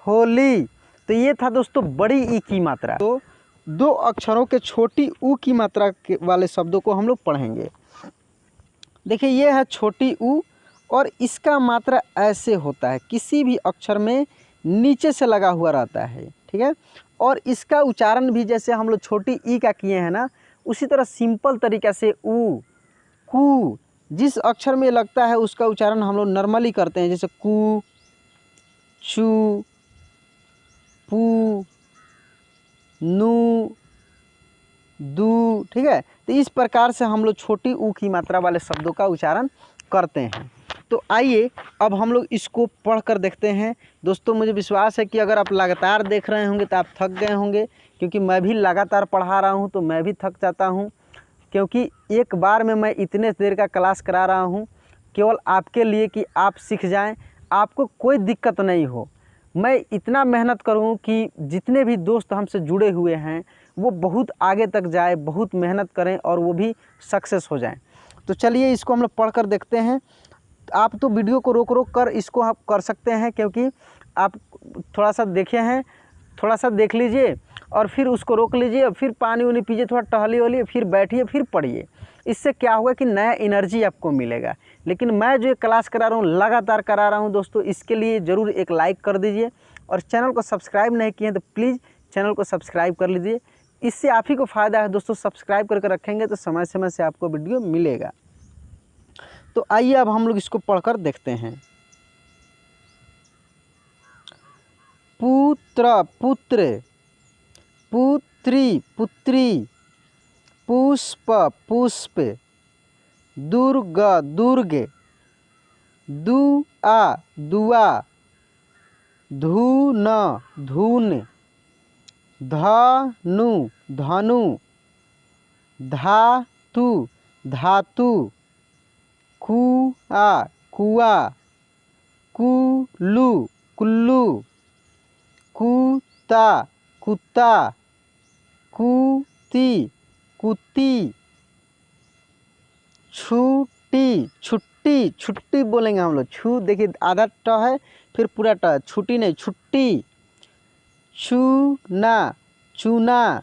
होली। तो ये था दोस्तों बड़ी ई की मात्रा। तो दो अक्षरों के छोटी ऊ की मात्रा के वाले शब्दों को हम लोग पढ़ेंगे। देखिए ये है छोटी ऊ और इसका मात्रा ऐसे होता है, किसी भी अक्षर में नीचे से लगा हुआ रहता है, ठीक है। और इसका उच्चारण भी जैसे हम लोग छोटी ई का किए हैं ना, उसी तरह सिंपल तरीक़ा से ऊ, कू, जिस अक्षर में लगता है उसका उच्चारण हम लोग नॉर्मली करते हैं, जैसे कू, चू, पू, नू, दू, ठीक है। तो इस प्रकार से हम लोग छोटी ऊ की मात्रा वाले शब्दों का उच्चारण करते हैं। तो आइए अब हम लोग इसको पढ़ कर देखते हैं। दोस्तों मुझे विश्वास है कि अगर आप लगातार देख रहे होंगे तो आप थक गए होंगे, क्योंकि मैं भी लगातार पढ़ा रहा हूँ तो मैं भी थक जाता हूँ। क्योंकि एक बार में मैं इतने देर का क्लास करा रहा हूँ केवल आपके लिए कि आप सीख जाएं, आपको कोई दिक्कत नहीं हो। मैं इतना मेहनत करूँ कि जितने भी दोस्त हमसे जुड़े हुए हैं वो बहुत आगे तक जाए, बहुत मेहनत करें और वो भी सक्सेस हो जाएं। तो चलिए इसको हम लोग पढ़ कर देखते हैं। आप तो वीडियो को रोक रोक कर इसको आप कर सकते हैं, क्योंकि आप थोड़ा सा देखे हैं, थोड़ा सा देख लीजिए और फिर उसको रोक लीजिए, फिर पानी वानी पीजिए, थोड़ा टहली वहलिए, फिर बैठिए, फिर पढ़िए। इससे क्या होगा कि नया एनर्जी आपको मिलेगा। लेकिन मैं जो क्लास करा रहा हूँ लगातार करा रहा हूँ दोस्तों, इसके लिए ज़रूर एक लाइक कर दीजिए और चैनल को सब्सक्राइब नहीं किए हैं तो प्लीज़ चैनल को सब्सक्राइब कर लीजिए। इससे आप ही को फ़ायदा है दोस्तों, सब्सक्राइब करके रखेंगे तो समय समय से आपको वीडियो मिलेगा। तो आइए अब हम लोग इसको पढ़कर देखते हैं। पुत्र पुत्र, पुत्री पुत्री, पुष्प पुष्प, दुर्ग दुर्ग, दुआ दुआ, धून धून, धनु धनु, धातु धातु, कुआ कुआ, कुल्लू कुल्लू, कुत्ता कुत्ता, कुत्ती कुत्ती, छुट्टी छुट्टी, छुट्टी बोलेंगे हम लोग। छू देखिए आधा ट है फिर पूरा ट, छुट्टी नहीं छुट्टी। चूना चूना,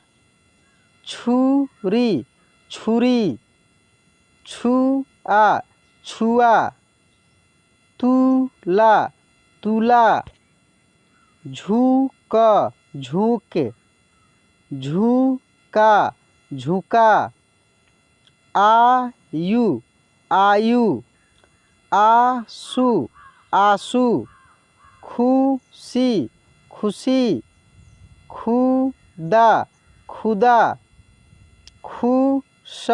छुरी छुरी, छुआ छुआ, तुला तुला, झुक झुक, झुका झुका, आयु आयु, आंसू आंसू, खुशी खुशी, खुदा खुदा, खुश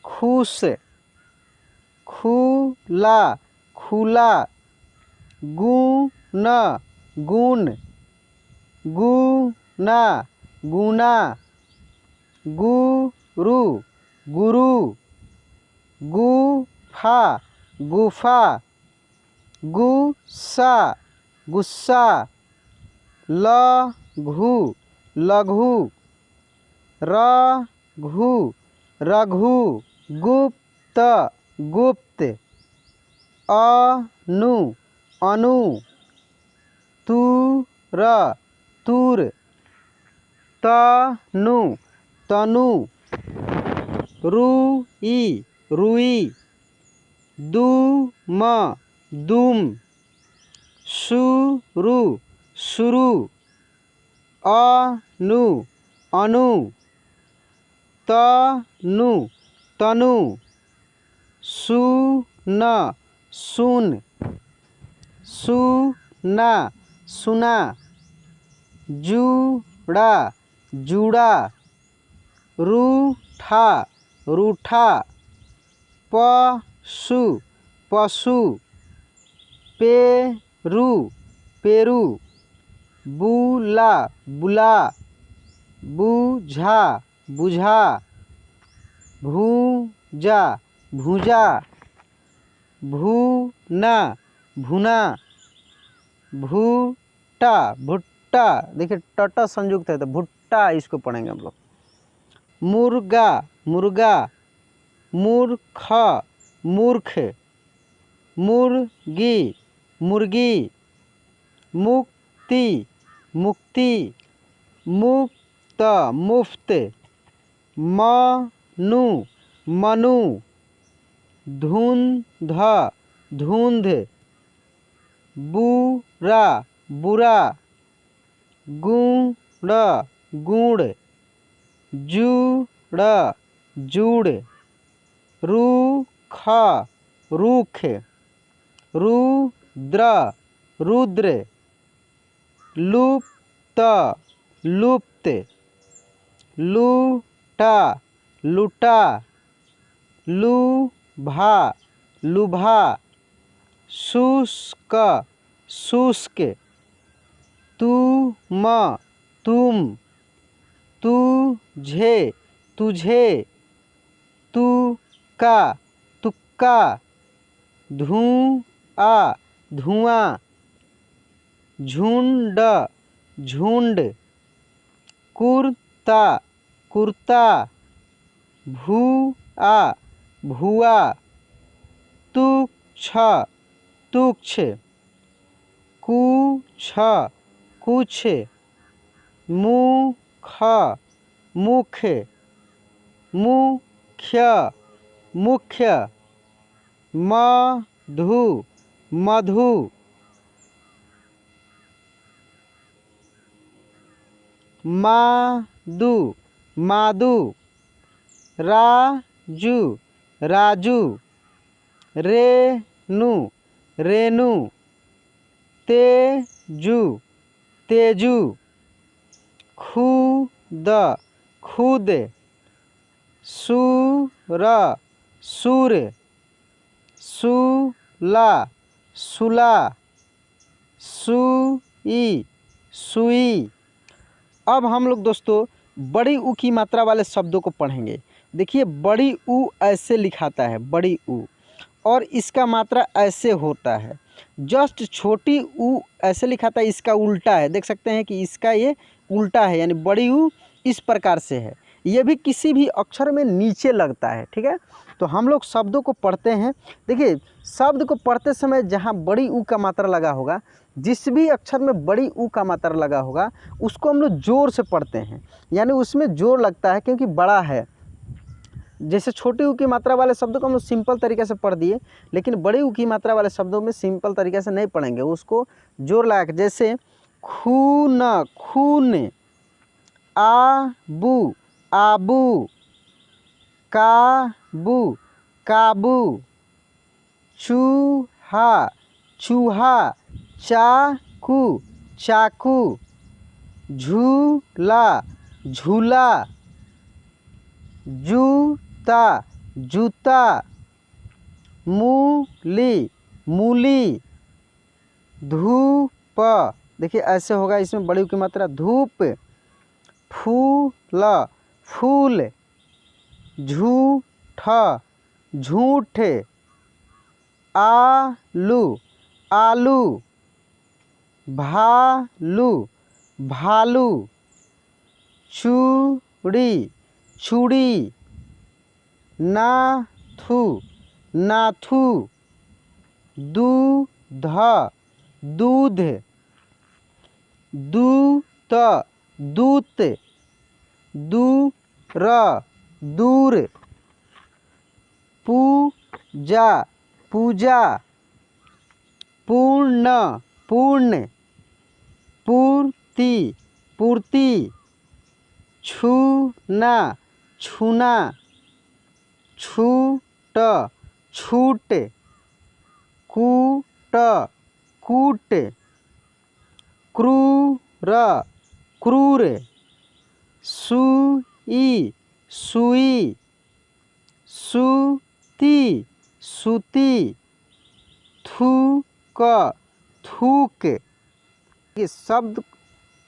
खुश, खुला खुला, गुण गुण, गुना गुना, गुरु गुरु, गुफा गुफा, गुस्सा गुस्सा, लघु लघु, रघु रघु, गुप्त गुप्त, अनु अनु, तुर तुर, तनु तनु, रुई रुई, दुम दुम, शुरू शुरू, अनु अनु, तनु तनु, सुन सुन, सुना सुना, जुड़ा जुड़ा, रूठा रूठा, पशु पशु, पेरू पेरू, बुला बुला, बुझा बुझा, भूजा भूजा, भूना भुना, भुट्टा भुट्टा, देखिए टटा संयुक्त है तो भुट्टा इसको पढ़ेंगे हम लोग। मुर्गा मुर्गा, मूर्ख मूर्ख, मुर्गी मुर्गी, मुक्ति मुक्ति, मुक्त मुफ्त, मनु मनु, धुंध धुंध, बुरा बुरा, गुण गुड़, जुड़ जुड़, रूख रूख, रुद्र रुद्र, लुप्त लुप्त, लूटा लुटा, लुभा लुभा, शुष्क शुष्क, तुम तुम, तुझे तुझे, तुका तुक्का, धुआं धुआं, झुंड झुंड, कुर्ता कुर्ता, भुआ भुआ, तुक्ष तुक्ष, कुछ कुछ, मुख मुख, मुख्य मुख्य, मधु मधु, मादु मादु, राजू राजू, रेणु रेणु, तेजू तेजू, खुद खुद, सूर सूर, सुला सुला, सुई सुई। अब हम लोग दोस्तों बड़ी ऊ की मात्रा वाले शब्दों को पढ़ेंगे। देखिए बड़ी ऊ ऐसे लिखाता है, बड़ी ऊ, और इसका मात्रा ऐसे होता है। जस्ट छोटी ऊ ऐसे लिखाता है, इसका उल्टा है। देख सकते हैं कि इसका ये उल्टा है, यानी बड़ी ऊ इस प्रकार से है। ये भी किसी भी अक्षर में नीचे लगता है। ठीक है, तो हम लोग शब्दों को पढ़ते हैं। देखिए शब्द को पढ़ते समय जहाँ बड़ी ऊ का मात्रा लगा होगा, जिस भी अक्षर में बड़ी ऊ का मात्रा लगा होगा, उसको हम लोग जोर से पढ़ते हैं, यानी उसमें जोर लगता है क्योंकि बड़ा है। जैसे छोटी ऊ की मात्रा वाले शब्दों को हम लोग सिंपल तरीके से पढ़ दिए, लेकिन बड़ी ऊ की मात्रा वाले शब्दों में सिंपल तरीके से नहीं पढ़ेंगे, उसको जोर लगा के। जैसे खून खून, आबू आबू, काबू काबू, चूहा चूहा, चाकू चाकू, झूला झूला, जूता जूता, मूली मूली, धूप, देखिए ऐसे होगा, इसमें बड़ी की मात्रा धूप, फूल फूल, झूठ झूठ, आलू आलू, भालू भालू, चूड़ी चूड़ी, नाथू नाथू, दूध दूध, दूत दूत, दूर दूर, पूजा पूजा, पूर्ण पूर्ण, पूर्ति पूर्ति, छूना छूना, छूट छूट, कूट कूट, क्रूर क्रूर, सुई सुई, सूती सूती, थूक थूक। ये शब्द,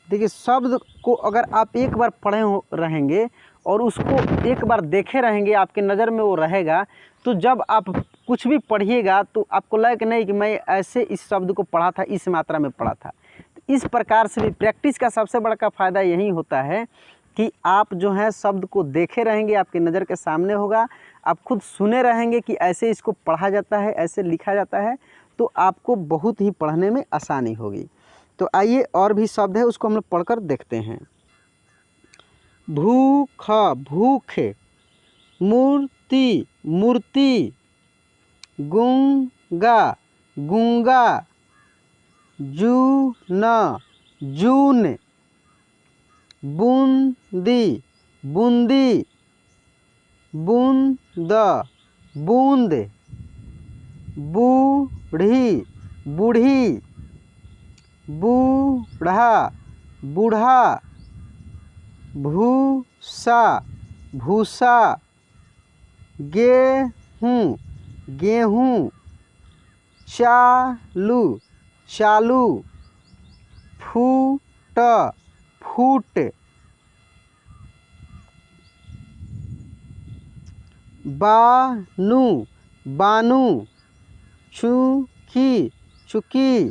देखिए शब्द को अगर आप एक बार पढ़े हो रहेंगे और उसको एक बार देखे रहेंगे, आपके नज़र में वो रहेगा, तो जब आप कुछ भी पढ़िएगा तो आपको लगे कि नहीं कि मैं ऐसे इस शब्द को पढ़ा था, इस मात्रा में पढ़ा था। तो इस प्रकार से भी प्रैक्टिस का सबसे बड़ा फ़ायदा यही होता है कि आप जो है शब्द को देखे रहेंगे, आपके नज़र के सामने होगा, आप खुद सुने रहेंगे कि ऐसे इसको पढ़ा जाता है, ऐसे लिखा जाता है, तो आपको बहुत ही पढ़ने में आसानी होगी। तो आइए और भी शब्द है उसको हम लोग पढ़कर देखते हैं। भूख भूख, मूर्ति मूर्ति, गूंगा गूंगा, जून जून, बूंदी बूंदी, बूंद बूंद, बूढ़ी बूढ़ी, बूढ़ा बूढ़ा, भूसा भूसा, गेहूँ गेहूँ, चालू चालू, फूट फूट, बानू बानू, चुकी चुकी,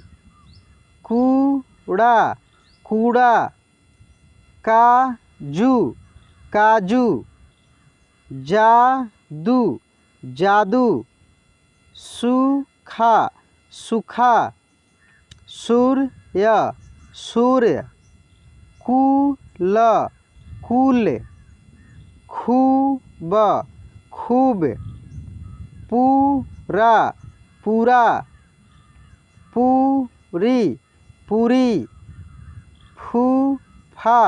कूड़ा कूड़ा, काजू काजू, जादू जादू, सूखा सूखा, सूर्य सूर्य, कुल कुल, खूब खूब, पूरा पूरा, पूरी पूरी, फूफा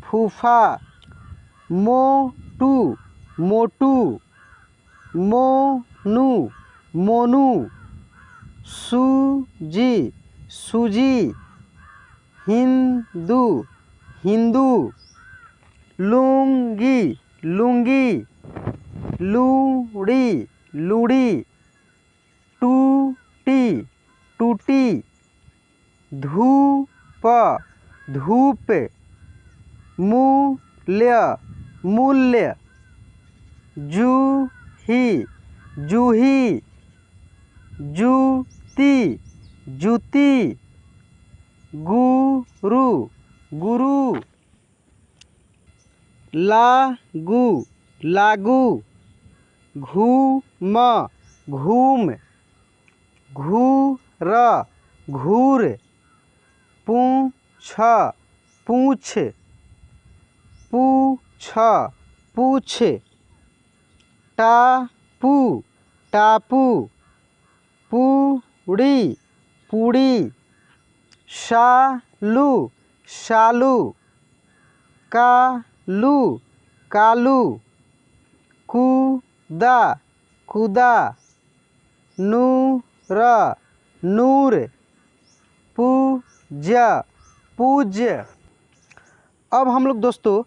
फूफा, मोटू मोटू, मोनू मोनू, सूजी सूजी, हिंदू हिंदू, लुंगी लुंगी, लूड़ी लूड़ी, टूटी टूटी, धूप धूप, मूल्य मूल्य, जूही जूही, जूती जूती, गुरु गुरु, लागू लागू, घूम घूम, घूर घूर, पूछ पूछ, पूछ पूछ, टापू टापू, पूड़ी पूड़ी, शालू शालू, कालू कालू, कूदा कूदा, नूर नूर, पूज्य पूज्य। अब हम लोग दोस्तों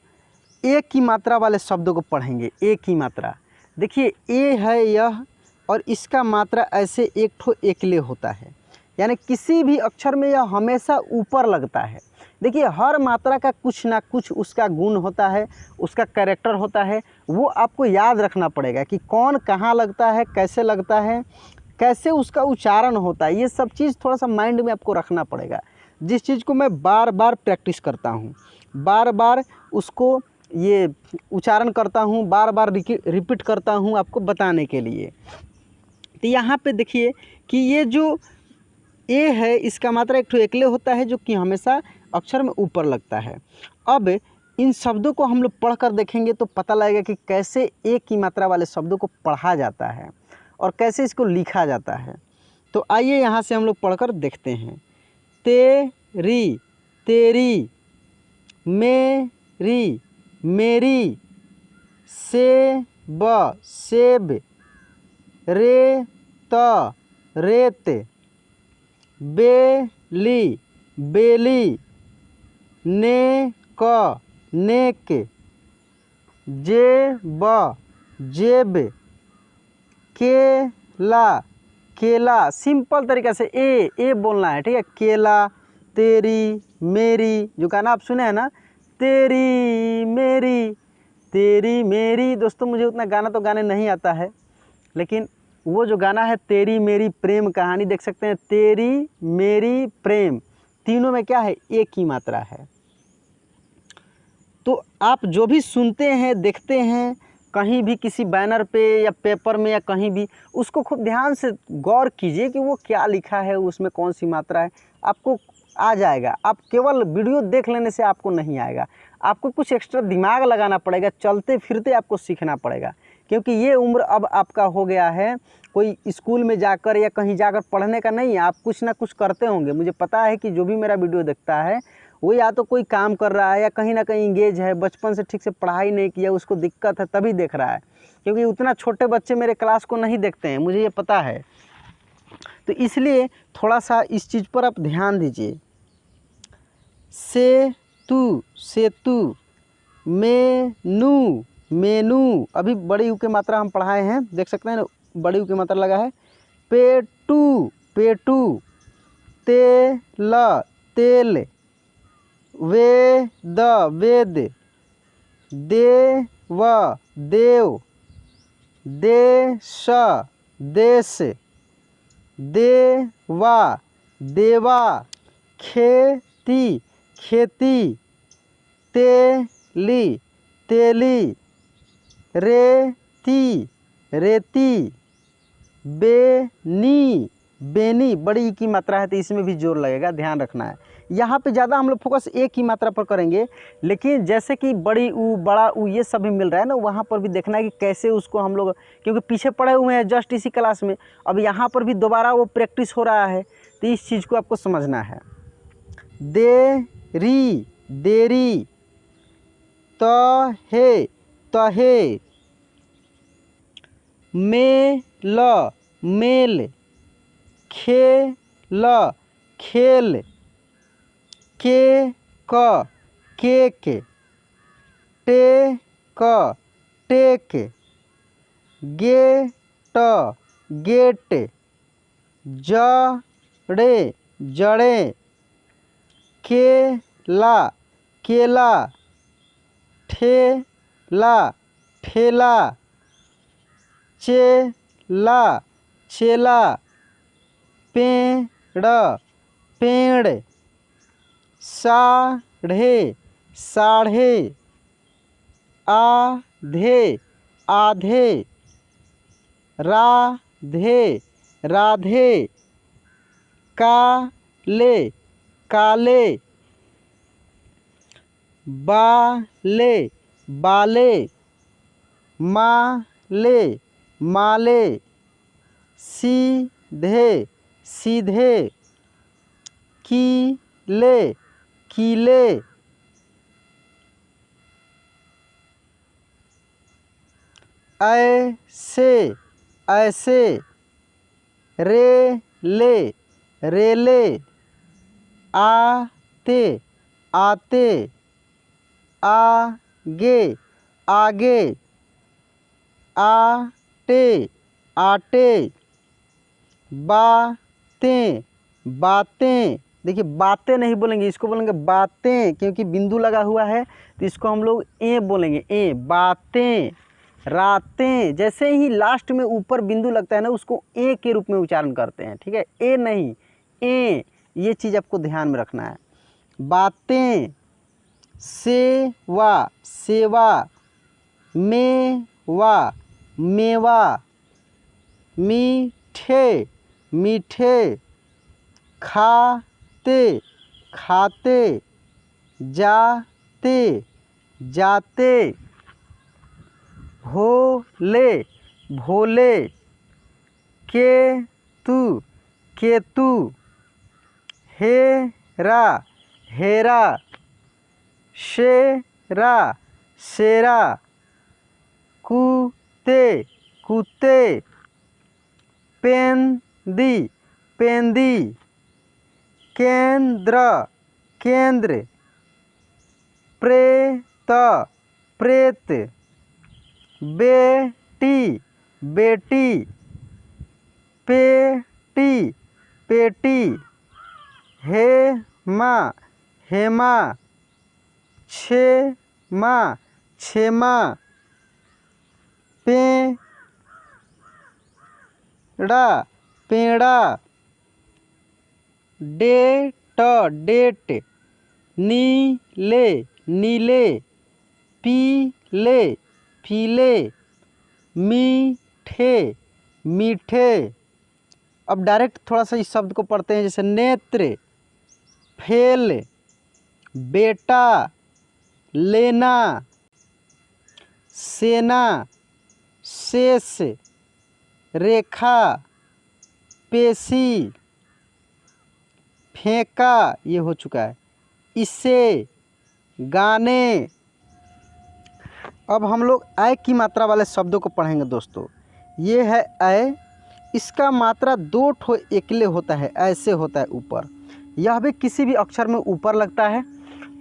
एक की मात्रा वाले शब्दों को पढ़ेंगे। एक की मात्रा, देखिए ए है यह, और इसका मात्रा ऐसे एक ठो एकले होता है, यानी किसी भी अक्षर में यह हमेशा ऊपर लगता है। देखिए हर मात्रा का कुछ ना कुछ उसका गुण होता है, उसका कैरेक्टर होता है, वो आपको याद रखना पड़ेगा कि कौन कहाँ लगता है, कैसे लगता है, कैसे उसका उच्चारण होता है। ये सब चीज़ थोड़ा सा माइंड में आपको रखना पड़ेगा, जिस चीज़ को मैं बार बार प्रैक्टिस करता हूँ, बार बार उसको ये उच्चारण करता हूँ, बार बार रिपीट करता हूँ आपको बताने के लिए। तो यहाँ पे देखिए कि ये जो ए है इसका मात्रा एक ठो एकले होता है, जो कि हमेशा अक्षर में ऊपर लगता है। अब इन शब्दों को हम लोग पढ़कर देखेंगे तो पता लगेगा कि कैसे ए की मात्रा वाले शब्दों को पढ़ा जाता है और कैसे इसको लिखा जाता है। तो आइए यहाँ से हम लोग पढ़कर देखते हैं। तेरी तेरी, मेरी मेरी, सेब सेब, रेत रेत, बेली बेली, नेक नेक, जेब जेब, केला केला। सिंपल तरीक़ा से ए बोलना है, ठीक है। केला, तेरी मेरी, जो गाना आप सुने हैं ना, तेरी मेरी। दोस्तों मुझे उतना गाना तो गाने नहीं आता है, लेकिन वो जो गाना है तेरी मेरी प्रेम कहानी, देख सकते हैं, तेरी मेरी प्रेम, तीनों में क्या है, एक ही मात्रा है। तो आप जो भी सुनते हैं, देखते हैं कहीं भी, किसी बैनर पे या पेपर में या कहीं भी, उसको खूब ध्यान से गौर कीजिए कि वो क्या लिखा है, उसमें कौन सी मात्रा है, आपको आ जाएगा। आप केवल वीडियो देख लेने से आपको नहीं आएगा, आपको कुछ एक्स्ट्रा दिमाग लगाना पड़ेगा, चलते फिरते आपको सीखना पड़ेगा, क्योंकि ये उम्र अब आपका हो गया है, कोई स्कूल में जाकर या कहीं जाकर पढ़ने का नहीं है। आप कुछ ना कुछ करते होंगे, मुझे पता है कि जो भी मेरा वीडियो देखता है वो या तो कोई काम कर रहा है या कहीं ना कहीं इंगेज है, बचपन से ठीक से पढ़ाई नहीं किया, उसको दिक्कत है तभी देख रहा है, क्योंकि उतना छोटे बच्चे मेरे क्लास को नहीं देखते हैं, मुझे ये पता है। तो इसलिए थोड़ा सा इस चीज़ पर आप ध्यान दीजिए। सेतु, मेनू मेनू, अभी बड़ी यू की मात्रा हम पढ़ाए हैं, देख सकते हैं ना, बड़ी यू की मात्रा लगा है। पेटू, तेल, वेद, देव, देश देश, देवा देवा, खेती खेती, तेली तेली, रेती रेती, बेनी बेनी, बड़ी ई की मात्रा है तो इसमें भी जोर लगेगा, ध्यान रखना है। यहाँ पे ज़्यादा हम लोग फोकस एक की मात्रा पर करेंगे, लेकिन जैसे कि बड़ी ऊ बड़ा ऊ ये सब भी मिल रहा है ना, वहाँ पर भी देखना है कि कैसे उसको हम लोग, क्योंकि पीछे पड़े हुए हैं जस्ट इसी क्लास में, अब यहाँ पर भी दोबारा वो प्रैक्टिस हो रहा है, तो इस चीज़ को आपको समझना है। देरी देरी, तहे तहे, मेल मेल, खेल खेल, केक केक, टेक टेक, गेट गेट, जड़े जड़े, केला केला, ठेला ठेला, चेला चेला, पेड़ पेड़, साढ़े साढ़े, आधे आधे, राधे राधे, काले काले, बाले बाले, माले माले, सीधे सीधे, कीले कीले, ऐसे ऐसे, रेले रेले, आते आते, आगे आगे, आटे आटे, बातें बातें, देखिए बातें नहीं बोलेंगे, इसको बोलेंगे बातें, क्योंकि बिंदु लगा हुआ है तो इसको हम लोग ए बोलेंगे, ए बातें। रातें, जैसे ही लास्ट में ऊपर बिंदु लगता है ना, उसको ए के रूप में उच्चारण करते हैं, ठीक है, ए नहीं ए, ये चीज़ आपको ध्यान में रखना है। बातें, सेवा सेवा, मेवा मेवा, मीठे मीठे, खाते खाते, जाते जाते, भोले भोले, केतु केतु, हेरा हेरा, शेरा शेरा, कूते कूते, पेंदी पेंदी, केंद्र केंद्र, प्रेत प्रेत, बेटी बेटी, पेटी पेटी, हेमा हेमा, छेमा छेमा, पेड़ा पेड़ा, डेट डेट, नीले नीले, पीले पीले, मीठे मीठे। अब डायरेक्ट थोड़ा सा इस शब्द को पढ़ते हैं, जैसे नेत्र, फेल, बेटा, लेना, सेना, शेष, रेखा, पेशी, फेंका, ये हो चुका है, इसे, गाने। अब हम लोग ऐ की मात्रा वाले शब्दों को पढ़ेंगे दोस्तों। ये है ऐ, इसका मात्रा दो ठो एकले होता है, ऐसे होता है ऊपर। यह भी किसी भी अक्षर में ऊपर लगता है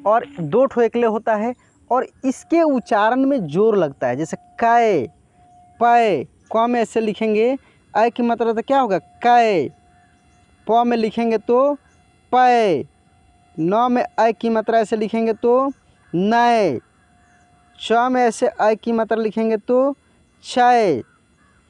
और दो ठो एकले होता है, और इसके उच्चारण में जोर लगता है, जैसे कै, पै, क में ऐसे लिखेंगे, ऐ की मात्रा तो क्या होगा कै, प में लिखेंगे तो पै, न में ऐ की मात्रा ऐसे लिखेंगे तो नै, च में ऐसे ऐ की मात्रा लिखेंगे तो चै,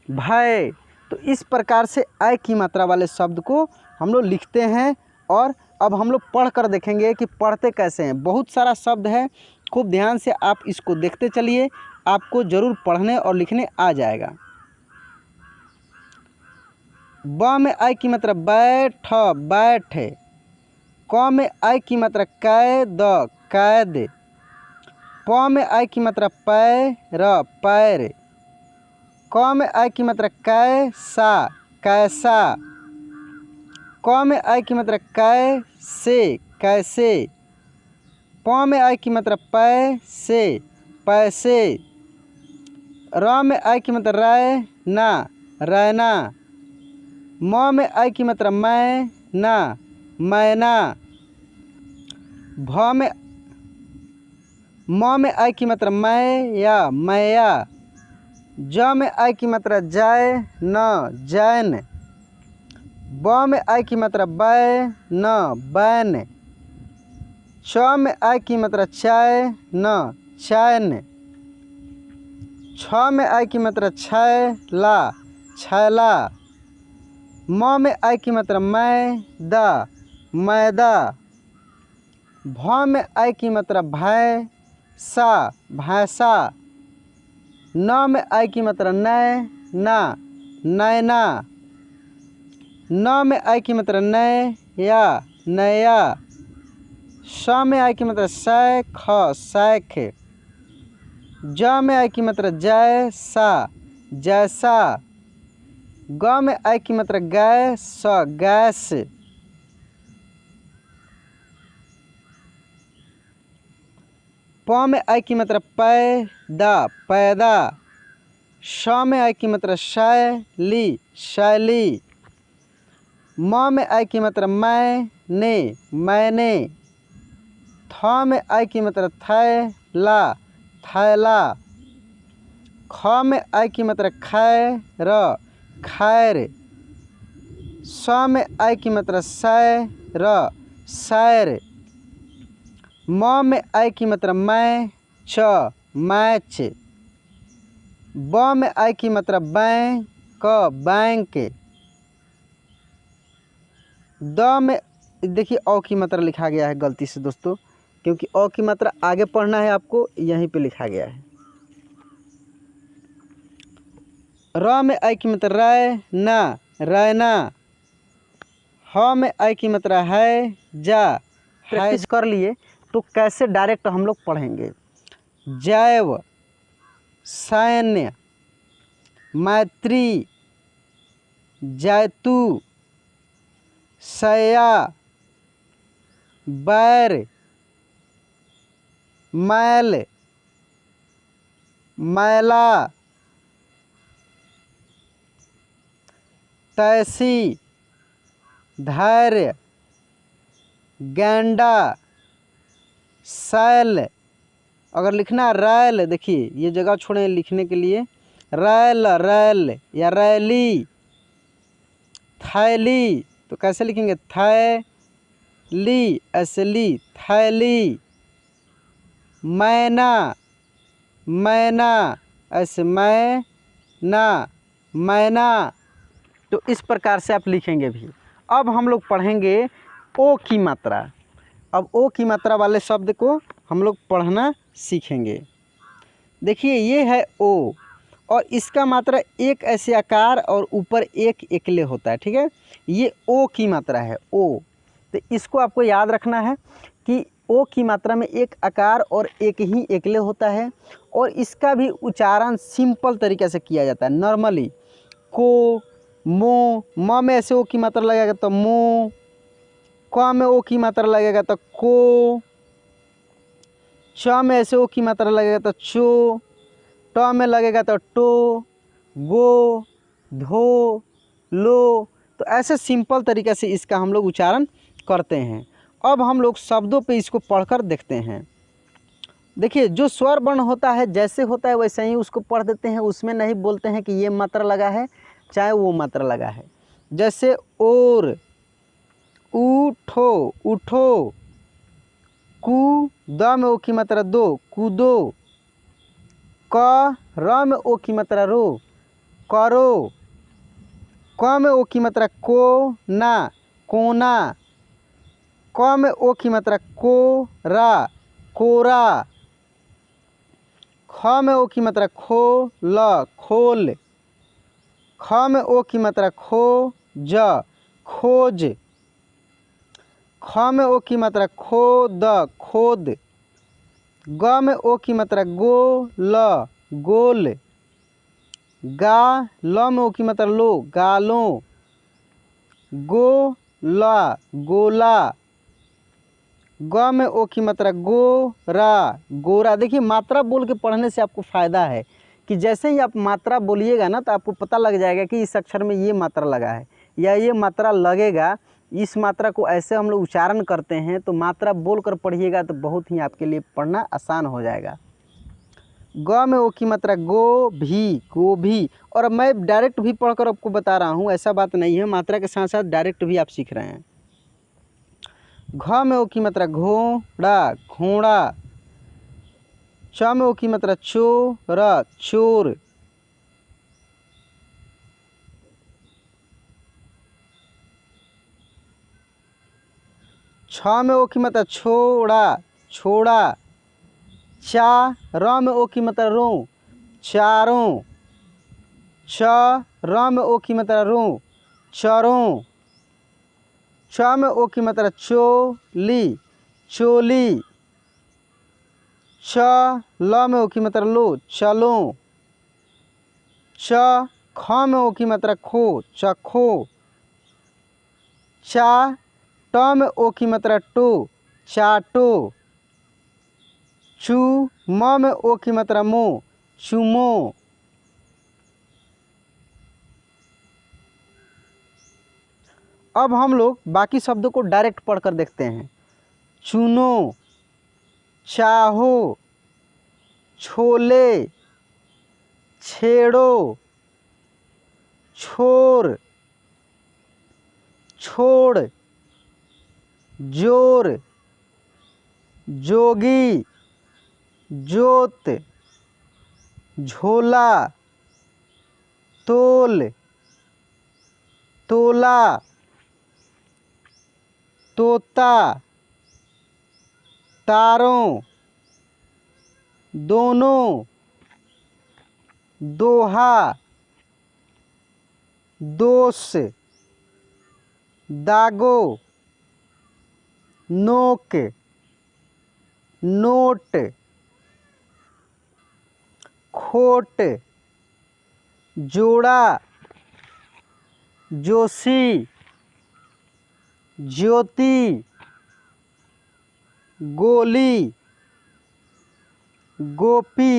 भय। तो इस प्रकार से अ की मात्रा वाले शब्द को हम लोग लिखते हैं। और अब हम लोग पढ़ कर देखेंगे कि पढ़ते कैसे हैं। बहुत सारा शब्द है, खूब ध्यान से आप इसको देखते चलिए, आपको ज़रूर पढ़ने और लिखने आ जाएगा। ब में अ की मात्रा बैठ, बैठ। क में अ की मात्रा कैद, कैद। प में अ की मात्रा पैर, पैर। क में अ की मात्रा कैसा, कैसा। क में अ की मात्रा कैसे, कैसे। प में अ की मात्रा पैसे, पैसे। र में अ की मात्रा रैना, रैना। म में अ की मात्रा मैना, मैना। भ में म में अ की मात्रा मैया, मैया। ज में अ की मात्रा जैन, जैन। ब में अ की मात्रा बैन, बैन। च में अ की मात्रा चैन, चैन। छ में अ की मात्रा छैला, छैला। म में अ की मात्रा मैदा, मैदा। भ में अ की मात्रा भैंसा, भैंसा। न में अ की मात्रा नैना, नैना। न में अ की मात्रा नया, नया। स में अ की मात्रा शैख, शैख। ज में अ की मात्रा जैसा, जैसा। ग में अ की मात्रा गैस, गैस। प में अ की मात्रा पैदा, पैदा। श में अ की मात्रा शैली, शैली। म में अ की मात्रा मैंने, मैंने। थ में अ की मात्रा थैला, थैला। ख में अ की मात्रा खैर, खैर। स में अ की मात्रा सैर, सैर। म में अ की मात्रा मैच, मैच। ब में अ की मात्रा बैंक, बैंक। द में देखिए अ की मात्रा लिखा गया है गलती से दोस्तों, क्योंकि अ की मात्रा आगे पढ़ना है आपको, यहीं पे लिखा गया है। र में अ की मात्रा रैना, रैना। ह में अ की मात्रा है जा। प्रैक्टिस कर लिए तो कैसे डायरेक्ट हम लोग पढ़ेंगे। जैव, सैन्य, मैत्री, जैतू, सया, बैर, मैल, मैला, तैसी, धैर्य, गेंडा, सैल। अगर लिखना रैल, देखिए ये जगह छोड़ें लिखने के लिए, रैल, रैल या रैली। थैली तो कैसे लिखेंगे, थैली, असली, थैली। मैना, मैना, ऐसे मैना, मैना। तो इस प्रकार से आप लिखेंगे भी। अब हम लोग पढ़ेंगे ओ की मात्रा। अब ओ की मात्रा वाले शब्द को हम लोग पढ़ना सीखेंगे। देखिए ये है ओ, और इसका मात्रा एक ऐसे आकार और ऊपर एक एकले होता है, ठीक है। ये ओ की मात्रा है, ओ। तो इसको आपको याद रखना है कि ओ की मात्रा में एक आकार और एक ही एकले होता है, और इसका भी उच्चारण सिंपल तरीके से किया जाता है नॉर्मली। को, मो, म में ऐसे ओ की मात्रा लगेगा तो मो, क में ओ की मात्रा लगेगा तो को, च में ऐसे ओ की मात्रा लगेगा तो चो, ट में लगेगा तो टो, गो, धो, लो। तो ऐसे सिंपल तरीके से इसका हम लोग उच्चारण करते हैं। अब हम लोग शब्दों पे इसको पढ़कर देखते हैं। देखिए जो स्वर वर्ण होता है जैसे होता है वैसे ही उसको पढ़ देते हैं, उसमें नहीं बोलते हैं कि ये मात्रा लगा है चाहे वो मात्रा लगा है। जैसे और, उठो, उठो। कू, द में ओ की मात्रा दो, कूदो। क, र में ओ की मात्रा रो, करो। क में ओ की मात्रा को ना, कोना। क में ओ की मात्रा को रा, कोरा। ख में ओ की मात्रा खो ल, खोल। ख में ओ की मात्रा खो ज, खोज। ख में ओ की मात्रा खो द, खोद। ग में ओ की मात्रा गो ल, गोल। गा ल में ओ की मात्रा लो, गालो। गो ला, गोला। ग में ओ की मात्रा गो रा, गोरा। देखिए मात्रा बोल के पढ़ने से आपको फ़ायदा है कि जैसे ही आप मात्रा बोलिएगा ना तो आपको पता लग जाएगा कि इस अक्षर में ये मात्रा लगा है या ये मात्रा लगेगा। इस मात्रा को ऐसे हम लोग उच्चारण करते हैं, तो मात्रा बोल कर पढ़िएगा तो बहुत ही आपके लिए पढ़ना आसान हो जाएगा। ग में ओ की मात्रा गो भी, गोभी। और मैं डायरेक्ट भी पढ़कर आपको बता रहा हूँ, ऐसा बात नहीं है, मात्रा के साथ साथ डायरेक्ट भी आप सीख रहे हैं। घ में ओ की मात्रा घोड़ा, घोड़ा। च में ओ की मात्रा चोर, चोर। छ में ओ की मात्रा छोड़ा, छोड़ा। चा र में ओ की मात्रा रो, चारों। च र में ओ की मात्रा रो, चरों। च में ओ की मात्रा चोली, चोली। च ल में ओ की मात्रा लो, चलो। च ख में ओ की मात्रा खो, चखो। चा ट में ओ की मात्रा टो, चाटो। चू म में ओ की मात्रा मो, चुमो। अब हम लोग बाकी शब्दों को डायरेक्ट पढ़कर देखते हैं। चुनो, चाहो, छोले, छेड़ो, छोर, छोड़, जोर, जोगी, जोत, झोला, तोल, तोला, तोता, तारों, दोनों, दोहा, दोष, दागो, नोक, नोट, खोट, जोड़ा, जोशी, ज्योति, गोली, गोपी,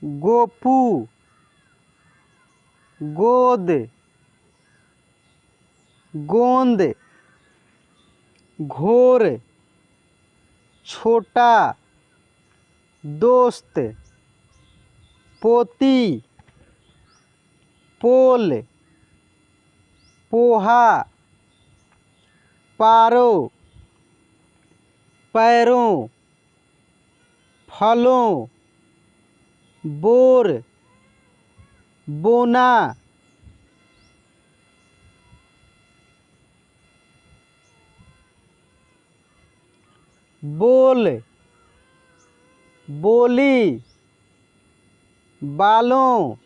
गोपू, गोद, गोंद, घोर, छोटा, दोस्त, पोती, पोल, पोहा, पारो, पैरों, फलों, बोर, बोना, बोल, बोली, बालों,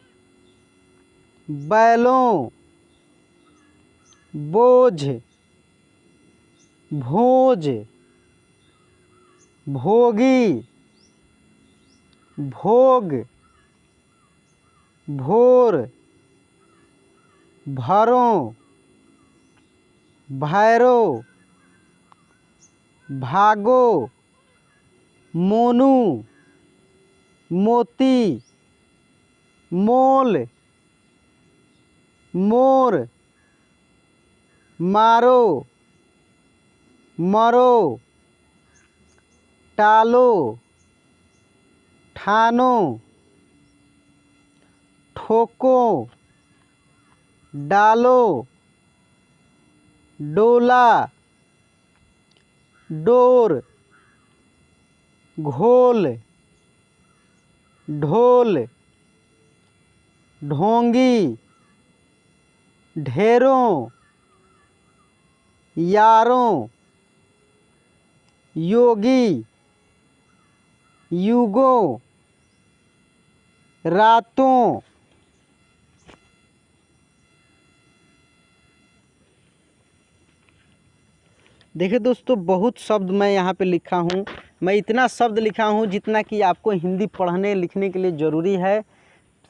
बैलों, बोझ, भोज, भोगी, भोग, भोर, भरों, भैरो, भागो, मोनू, मोती, मोल, मोर, मारो, मरो, टालो, ठानो, ठोको, डालो, डोला, डोर, घोल, ढोल, ढोंगी, ढेरों, यारों, योगी, युगों, रातों। देखिए दोस्तों, बहुत शब्द मैं यहाँ पे लिखा हूँ। मैं इतना शब्द लिखा हूँ जितना कि आपको हिंदी पढ़ने लिखने के लिए ज़रूरी है।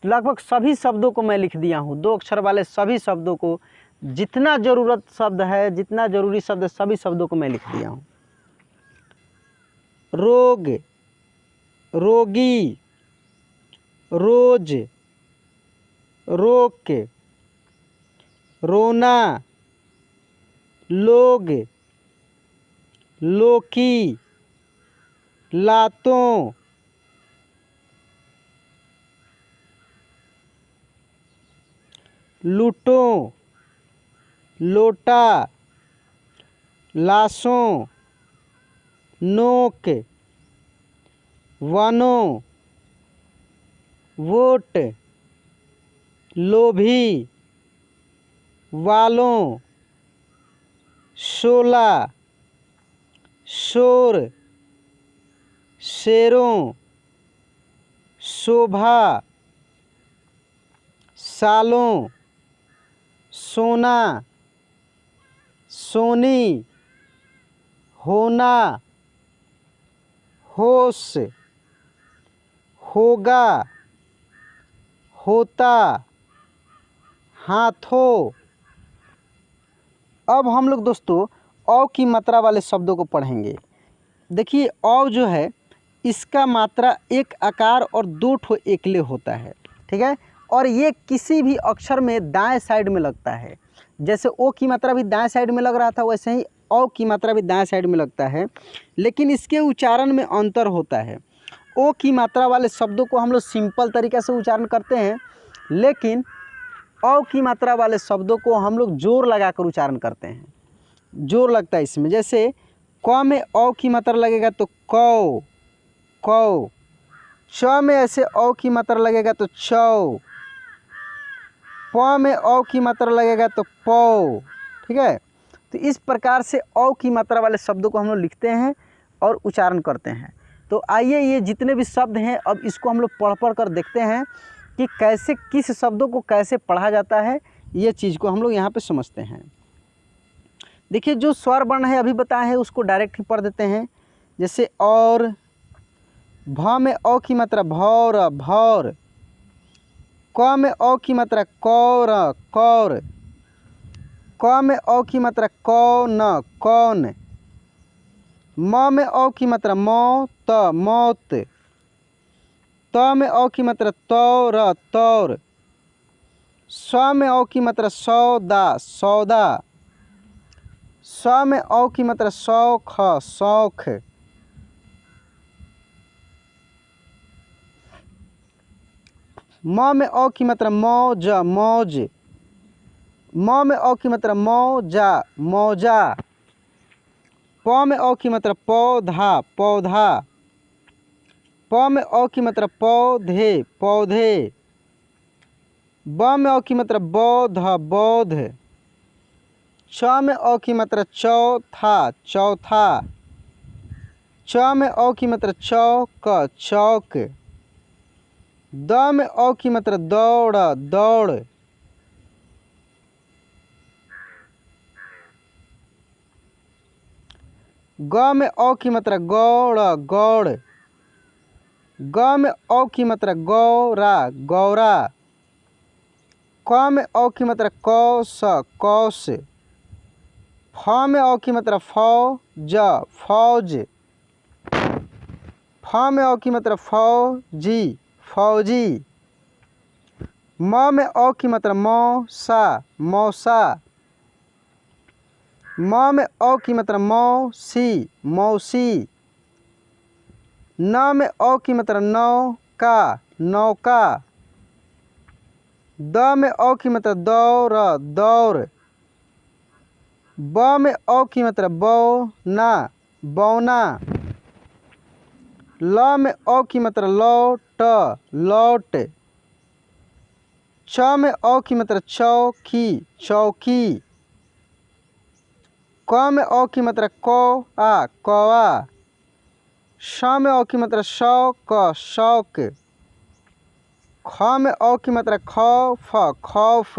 लगभग सभी शब्दों को मैं लिख दिया हूँ, 2 अक्षर वाले सभी शब्दों को, जितना ज़रूरत शब्द है, जितना ज़रूरी शब्द है, सभी शब्दों को मैं लिख दिया हूँ। रोग, रोगी, रोज, रोक, रोना, लोग, लोकी, लातों, लूटों, लोटा, लाशों, नोक, वनों, वोट, लोभी, वालों, शोला, शोर, शेरों, शोभा, सालों, सोना, सोनी, होना, होश, होगा, होता, हाथों। अब हम लोग दोस्तों औ की मात्रा वाले शब्दों को पढ़ेंगे। देखिए, औ जो है इसका मात्रा एक आकार और 2 ठो एकले होता है, ठीक है। और ये किसी भी अक्षर में दाएं साइड में लगता है। जैसे ओ की मात्रा भी दाएं साइड में लग रहा था, वैसे ही औ की मात्रा भी दाएं साइड में लगता है, लेकिन इसके उच्चारण में अंतर होता है। ओ की मात्रा वाले शब्दों को हम लोग सिंपल तरीक़े से उच्चारण करते हैं, लेकिन औ की मात्रा वाले शब्दों को हम लोग जोर लगाकर उच्चारण करते हैं। जोर लगता है इसमें। जैसे क में औ की मात्रा लगेगा तो कौ, कौ। च में ऐसे औ की मात्रा लगेगा तो चौ। प में औ की मात्रा लगेगा तो पौ, ठीक है। तो इस प्रकार से औ की मात्रा वाले शब्दों को हम लोग लिखते हैं और उच्चारण करते हैं। तो आइए, ये जितने भी शब्द हैं अब इसको हम लोग पढ़ कर देखते हैं कि कैसे किस शब्दों को कैसे पढ़ा जाता है। ये चीज़ को हम लोग यहाँ पे समझते हैं। देखिए, जो स्वर वर्ण है अभी बताए हैं उसको डायरेक्ट ही पढ़ देते हैं। जैसे और, भ में औ की मात्रा भौर, भौर। क में औ की मात्रा कौर, कौर। क में औ की मात्रा कौन, कौन। म में औ की मात्रा मौत, मौत। त में औ की मात्रा तौर, तौर। स्व में औ की मात्रा सौदा, सौदा। स में औ की मात्रा शौख, शौख। म में औ की मात्रा मौज, मौज। म में औ की मात्रा मौजा, मौजा। प में औ की मात्रा पौधा, पौधा। प में औ की मात्रा पौधे, पौधे। ब में औ की मात्रा बौद्ध, बौद्ध। च में औ की मात्रा चौथा, चौथा। च में औ की मात्रा चौक, चौक। द में औ की मात्रा दौड़, दौड़। ग में औ की मात्रा गौड़, गौड़। ग में औ की मात्रा गौरा, गौरा। क में औ की मात्रा कौश, कौश। फ में औ की मात्रा फौज, फौज। फ में औ की मात्रा फौजी, फौजी। म में औ की मात्रा मौसा, मौसा। म में औ की मात्रा मौसी, मौसी। न में औ की मात्रा नौका, नौका। द में औ की मात्रा दौर, दौर। ब में औ की मात्रा बौना, बौना। ल में औ की मात्रा लौट, लौट। च में औ की मात्रा चौकी चौकी। क में औ की मात्रा कौआ कौआ। श में औ की मात्रा शौक शौक। ख में औ की मात्रा खौफ खौफ।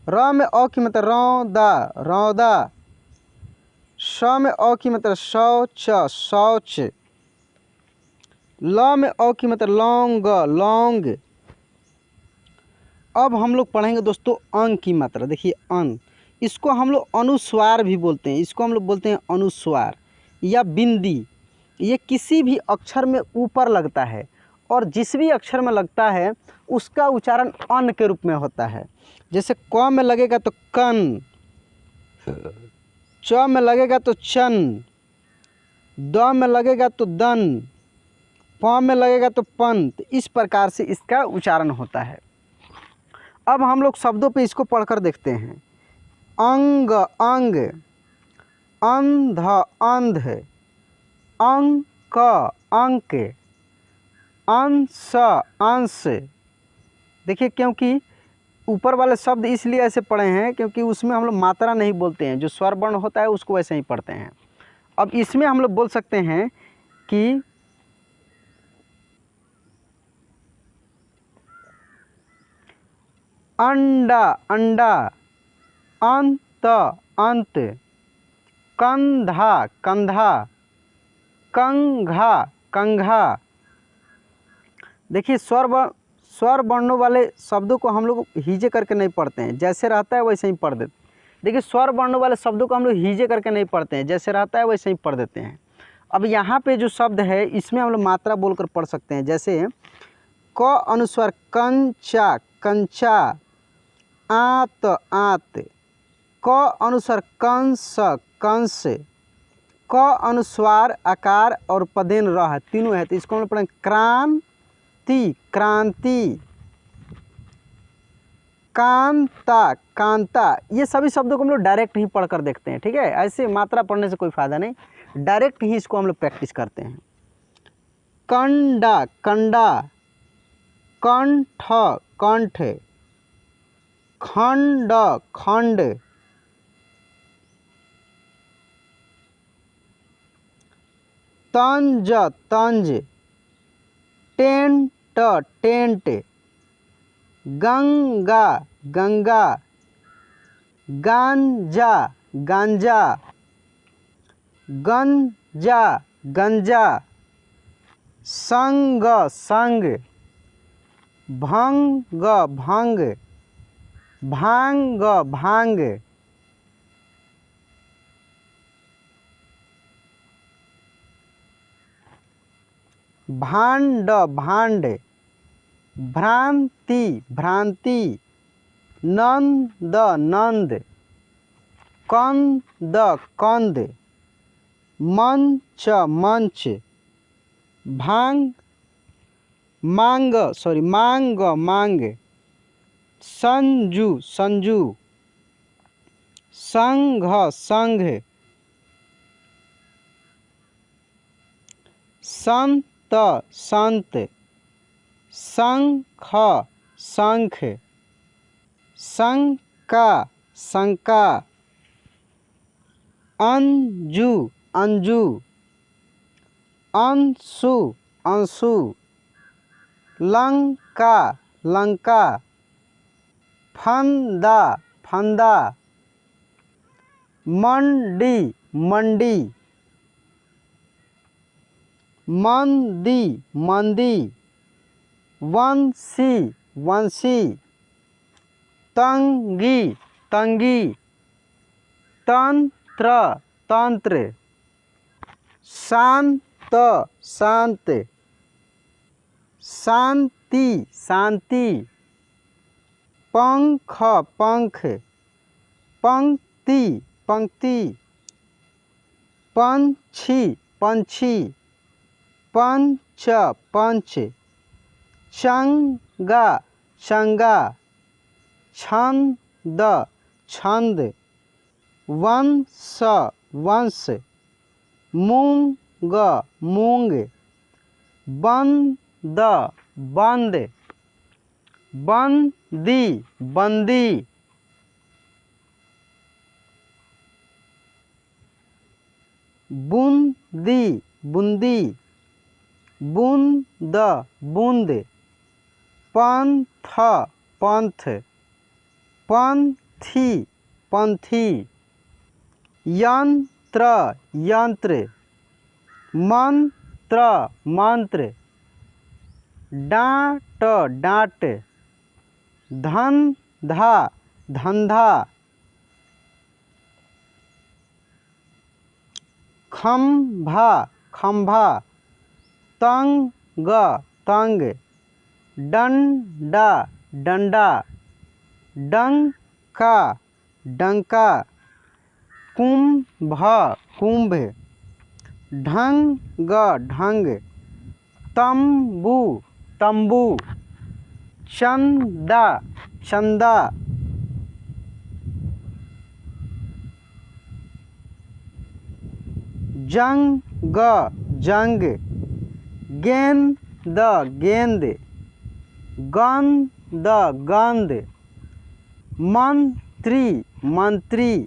र में औ की मात्रा रौदा रौदा। श में औ की मात्रा शौच शौच। ल में औ की मात्रा लौंग लौंग। अब हम लोग पढ़ेंगे दोस्तों अंग की मात्रा। देखिए अंग, इसको हम लोग अनुस्वार भी बोलते हैं, इसको हम लोग बोलते हैं अनुस्वार या बिंदी। ये किसी भी अक्षर में ऊपर लगता है और जिस भी अक्षर में लगता है उसका उच्चारण अन के रूप में होता है। जैसे क में लगेगा तो कन, च में लगेगा तो चन, द में लगेगा तो दन, प में लगेगा तो पन। इस प्रकार से इसका उच्चारण होता है। अब हम लोग शब्दों पे इसको पढ़कर देखते हैं। अंग अंग, अंध अंध, अंक अंक, अंश अंश। देखिए क्योंकि ऊपर वाले शब्द इसलिए ऐसे पढ़े हैं क्योंकि उसमें हम लोग मात्रा नहीं बोलते हैं, जो स्वर वर्ण होता है उसको वैसे ही पढ़ते हैं। अब इसमें हम लोग बोल सकते हैं कि अंडा अंडा, अंत अंत, कंधा कंधा, कंघा कंघा। देखिए स्वर वर्णों वाले शब्दों को हम लोग हीजे करके नहीं पढ़ते हैं, जैसे रहता है वैसे ही पढ़ देते। देखिए स्वर वर्णों वाले शब्दों को हम लोग हीजे करके नहीं पढ़ते हैं, जैसे रहता है वैसे ही पढ़ देते हैं। अब यहाँ पे जो शब्द है इसमें हम लोग मात्रा बोलकर पढ़ सकते हैं। जैसे क अनुस्वार कंचा कंचा, आत आत। क अनुस्वार कंस कंस। क अनुस्वार आकार और पदेन रह तीनों है, तो इसको हम लोग पढ़ेंगे क्रांति क्रांति, कांता कांता। ये सभी शब्दों को हम लोग डायरेक्ट ही पढ़कर देखते हैं, ठीक है। ऐसे मात्रा पढ़ने से कोई फ़ायदा नहीं, डायरेक्ट ही इसको हम लोग प्रैक्टिस करते हैं। कंडा कंडा, कंठ कंठ, खंड खंड, तंज तंज, टेंट टेंट, गंगा गंगा, गांजा गांजा, गंजा गंजा, संग संग, भंग भंग, भांग भांग। भांड भांड, भ्रांति भ्रांति, नंद नंद, कंद कंद, मंच मंच, भांग मांग मांग मांग, संजू संजू, संघ संघ, संत संत, शंख शंख, शंका शंका, अंजू अंजू, अंशु अंशु, लंका लंका, फंदा फंदा, मंडी मंडी, मंदी मंदी, वंशी वंशी, तंगी तंगी, तंत्र तंत्र, शांत शांत, शांति शांति, पंख पंख, पंक्ति पंक्ति, पंछी पंछी, पंच पंच, चंगा चंगा, छंद छंद, वंश वंश, मूंग मूंग, बंद बंद, बंदी बंदी, बूंदी बूंदी, बूंद बूंद, पंथ पंथ, पंथी पंथी, यंत्र यंत्र, मंत्र मंत्र, डांट डांट, धंधा धंधा, खंभा खंभा, तंग तंग, डंडा डंडा, डंका डंका, कुंभ कुंभ, ढंग ढंग, तंबू तंबू, चंदा चंदा, जंग जंग, गेंद गेंद, गंध गंध, मंत्री मंत्री,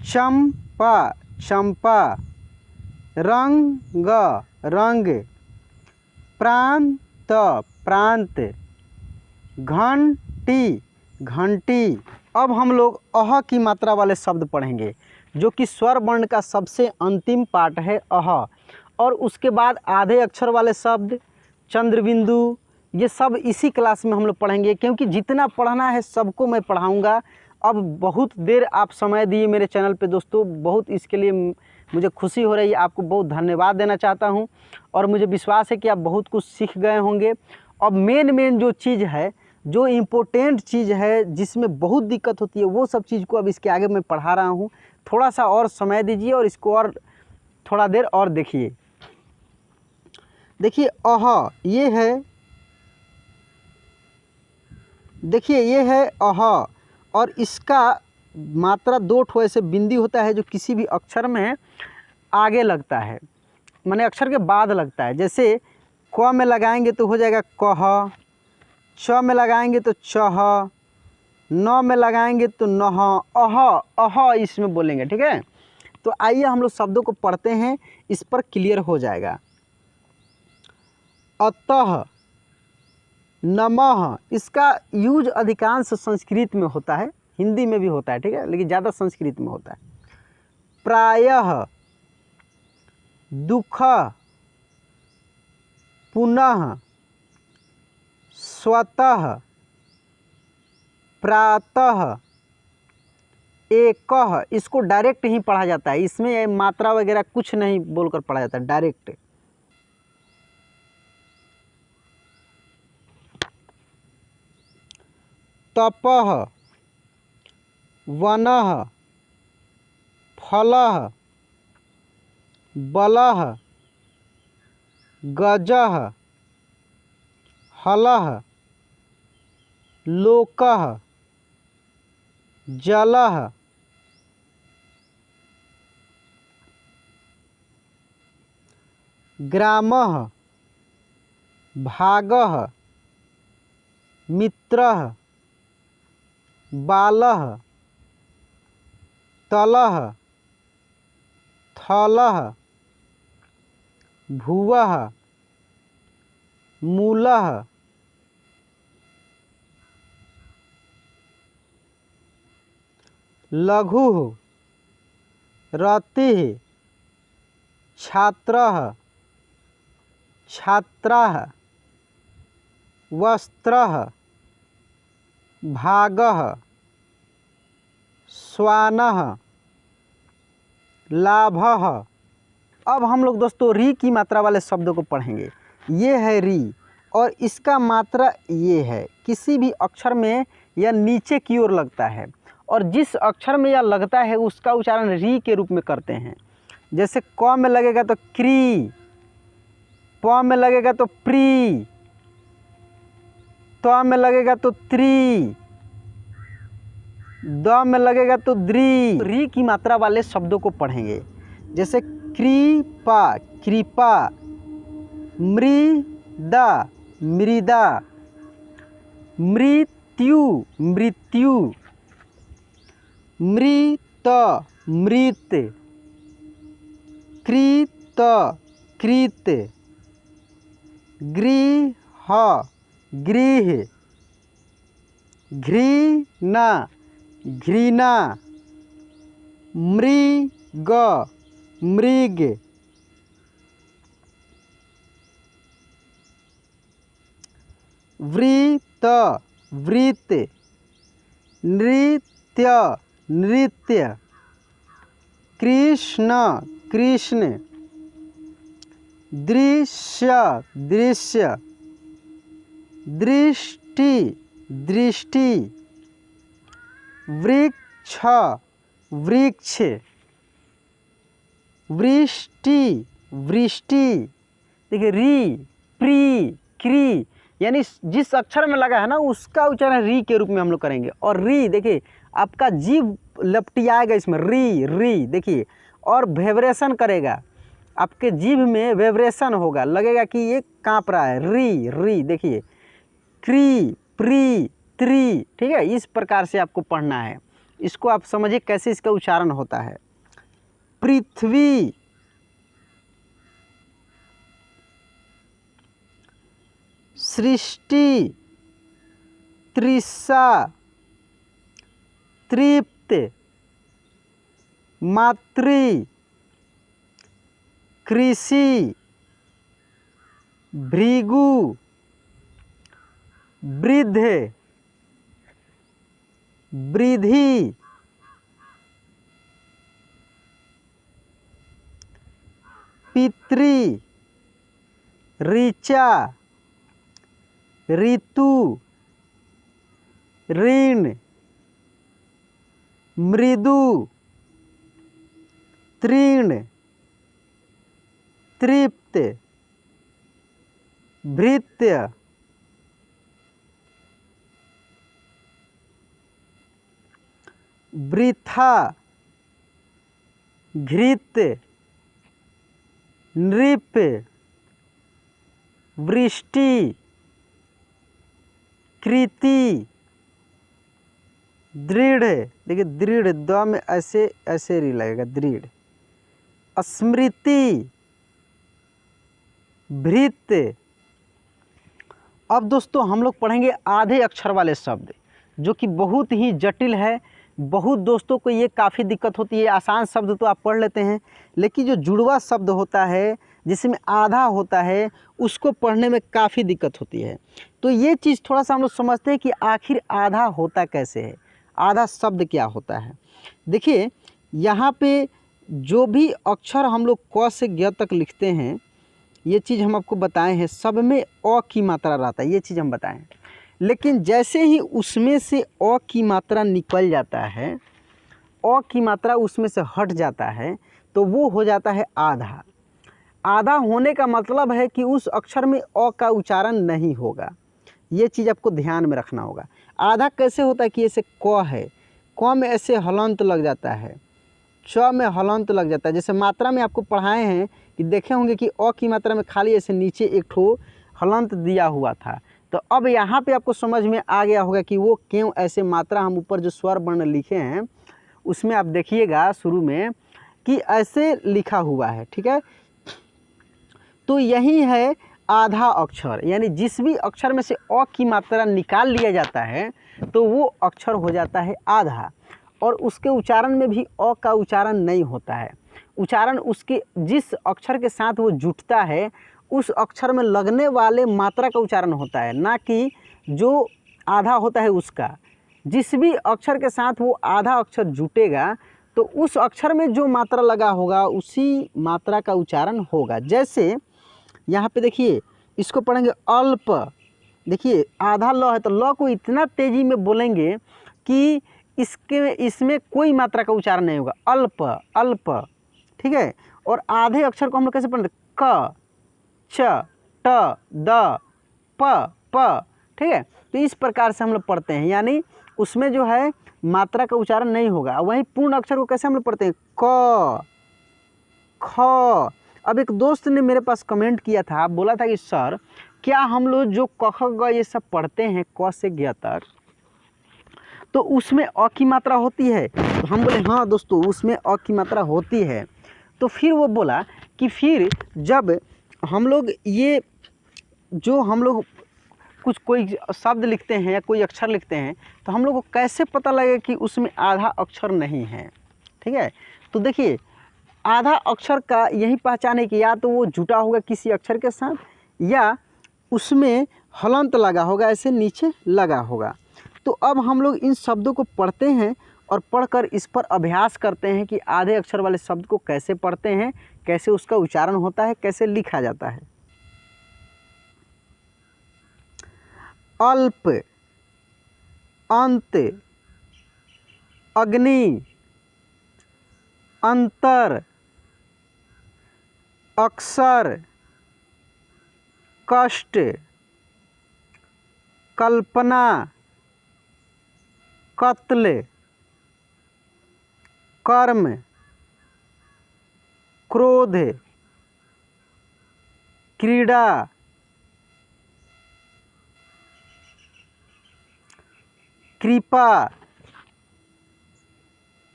चंपा चंपा, रंग रंग, प्रांत प्रांत, घंटी घंटी। अब हम लोग अह की मात्रा वाले शब्द पढ़ेंगे, जो कि स्वर वर्ण का सबसे अंतिम पार्ट है अह। और उसके बाद आधे अक्षर वाले शब्द, चंद्रबिंदु, ये सब इसी क्लास में हम लोग पढ़ेंगे, क्योंकि जितना पढ़ना है सबको मैं पढ़ाऊँगा। अब बहुत देर आप समय दिए मेरे चैनल पे दोस्तों, बहुत इसके लिए मुझे खुशी हो रही है, आपको बहुत धन्यवाद देना चाहता हूं। और मुझे विश्वास है कि आप बहुत कुछ सीख गए होंगे। अब मेन जो चीज़ है, जो इम्पोर्टेंट चीज़ है, जिसमें बहुत दिक्कत होती है, वो सब चीज़ को अब इसके आगे मैं पढ़ा रहा हूँ। थोड़ा सा और समय दीजिए और इसको और थोड़ा देर और देखिए। देखिए अह ये है, देखिए ये है अह, और इसका मात्रा दो ठो ऐसे बिंदी होता है जो किसी भी अक्षर में आगे लगता है, माने अक्षर के बाद लगता है। जैसे क में लगाएंगे तो हो जाएगा कह, च में लगाएंगे तो चह, न में लगाएंगे तो नह, अह इसमें बोलेंगे, ठीक है। तो आइए हम लोग शब्दों को पढ़ते हैं, इस पर क्लियर हो जाएगा। अतः, नमः, इसका यूज अधिकांश संस्कृत में होता है, हिंदी में भी होता है, ठीक है, लेकिन ज़्यादा संस्कृत में होता है। प्रायः, दुख, पुनः, स्वतः, प्रातः, एकः, इसको डायरेक्ट ही पढ़ा जाता है, इसमें मात्रा वगैरह कुछ नहीं बोलकर पढ़ा जाता है, डायरेक्ट। तपः, वनः, फलः, बलः, गजः, हलः, लोकः, जलः, ग्रामः, भागः, मित्रः, बालः, तलः, थलः, भुवः, मूलः, लघुः, रतिः, छात्रः, छात्राः, वस्त्रः, भागः, श्वानः, लाभः। अब हम लोग दोस्तों री की मात्रा वाले शब्दों को पढ़ेंगे। ये है री, और इसका मात्रा ये है, किसी भी अक्षर में यह नीचे की ओर लगता है, और जिस अक्षर में यह लगता है उसका उच्चारण री के रूप में करते हैं। जैसे क में लगेगा तो क्री, प में लगेगा तो प्री, त में लगेगा तो त्री, द में लगेगा तो द्री। री की मात्रा वाले शब्दों को पढ़ेंगे, जैसे कृपा, कृपा, मृदा, मृदा, मृत्यु मृत्यु, मृत मृत, कृत कृत, गृह गृह, घृणा घृणा, मृग मृग, वृत्त वृत्त, नृत्य नृत्य, कृष्ण कृष्ण, दृश्य दृश्य, दृष्टि दृष्टि, वृक्ष वृक्ष, वृष्टि वृष्टि। देखिए री प्री क्री, यानी जिस अक्षर में लगा है ना उसका उच्चारण री के रूप में हम लोग करेंगे। और री देखिए आपका जीभ लपटियाएगा इसमें, री री देखिए, और वाइब्रेशन करेगा, आपके जीभ में वाइब्रेशन होगा, लगेगा कि ये काँप रहा है। री री देखिए, क्री प्री त्री, ठीक है। इस प्रकार से आपको पढ़ना है, इसको आप समझिए कैसे इसका उच्चारण होता है। पृथ्वी, सृष्टि, तृषा, तृप्त, मातृ, कृषि, भृगु, वृद्ध, वृद्धि, पितृ, ऋचा, ऋतु, ऋण, मृदु, तृण, तृप्त, भृत्य, वृथा, घृत, नृप, वृष्टि, कृति, दृढ़, देखिए दृढ़ द में ऐसे ऐसे री लगेगा, दृढ़, स्मृति, भृत। अब दोस्तों हम लोग पढ़ेंगे आधे अक्षर वाले शब्द, जो कि बहुत ही जटिल है। बहुत दोस्तों को ये काफ़ी दिक्कत होती है। आसान शब्द तो आप पढ़ लेते हैं, लेकिन जो जुड़वा शब्द होता है जिसमें आधा होता है उसको पढ़ने में काफ़ी दिक्कत होती है। तो ये चीज़ थोड़ा सा हम लोग समझते हैं कि आखिर आधा होता कैसे है, आधा शब्द क्या होता है। देखिए यहाँ पे जो भी अक्षर हम लोग क से ग तक लिखते हैं, ये चीज़ हम आपको बताए हैं, सब में अ की मात्रा रहता है, ये चीज़ हम बताएं। लेकिन जैसे ही उसमें से अ की मात्रा निकल जाता है, अ की मात्रा उसमें से हट जाता है, तो वो हो जाता है आधा। आधा होने का मतलब है कि उस अक्षर में अ का उच्चारण नहीं होगा। ये चीज़ आपको ध्यान में रखना होगा। आधा कैसे होता है कि ऐसे क है, क में ऐसे हलंत लग जाता है, च में हलंत लग जाता है। जैसे मात्रा में आपको पढ़ाए हैं कि देखे होंगे कि अ की मात्रा में खाली ऐसे नीचे एक ठो हलंत दिया हुआ था। तो अब यहाँ पे आपको समझ में आ गया होगा कि वो क्यों ऐसे मात्रा हम ऊपर जो स्वर वर्ण लिखे हैं उसमें आप देखिएगा शुरू में कि ऐसे लिखा हुआ है, ठीक है। तो यही है आधा अक्षर, यानी जिस भी अक्षर में से अ की मात्रा निकाल लिया जाता है तो वो अक्षर हो जाता है आधा, और उसके उच्चारण में भी अ का उच्चारण नहीं होता है। उच्चारण उसके जिस अक्षर के साथ वो जुटता है उस अक्षर में लगने वाले मात्रा का उच्चारण होता है, ना कि जो आधा होता है उसका। जिस भी अक्षर के साथ वो आधा अक्षर जुटेगा तो उस अक्षर में जो मात्रा लगा होगा उसी मात्रा का उच्चारण होगा। जैसे यहाँ पे देखिए, इसको पढ़ेंगे अल्प। देखिए आधा ल है तो ल को इतना तेज़ी में बोलेंगे कि इसमें कोई मात्रा का उच्चारण नहीं होगा, अल्प अल्प, ठीक है। और आधे अक्षर को हम लोग कैसे पढ़ते, क च ट द प प, ठीक है। तो इस प्रकार से हम लोग पढ़ते हैं, यानी उसमें जो है मात्रा का उच्चारण नहीं होगा। वहीं पूर्ण अक्षर को कैसे हम लोग पढ़ते हैं, क ख। अब एक दोस्त ने मेरे पास कमेंट किया था, बोला था कि सर क्या हम लोग जो क ख ग ये सब पढ़ते हैं क से ग तक, तो उसमें अ की मात्रा होती है? तो हम बोले हाँ दोस्तों उसमें अ की मात्रा होती है। तो फिर वो बोला कि फिर जब हम लोग ये जो हम लोग कुछ कोई शब्द लिखते हैं या कोई अक्षर लिखते हैं तो हम लोग को कैसे पता लगे कि उसमें आधा अक्षर नहीं है? ठीक है, तो देखिए आधा अक्षर का यही पहचान है कि या तो वो जुटा होगा किसी अक्षर के साथ या उसमें हलंत लगा होगा, ऐसे नीचे लगा होगा। तो अब हम लोग इन शब्दों को पढ़ते हैं और पढ़कर इस पर अभ्यास करते हैं कि आधे अक्षर वाले शब्द को कैसे पढ़ते हैं, कैसे उसका उच्चारण होता है, कैसे लिखा जाता है। अल्प, अंत, अग्नि, अंतर, अक्षर, कष्ट, कल्पना, कत्ल, कर्म, क्रोध, क्रीड़ा, कृपा,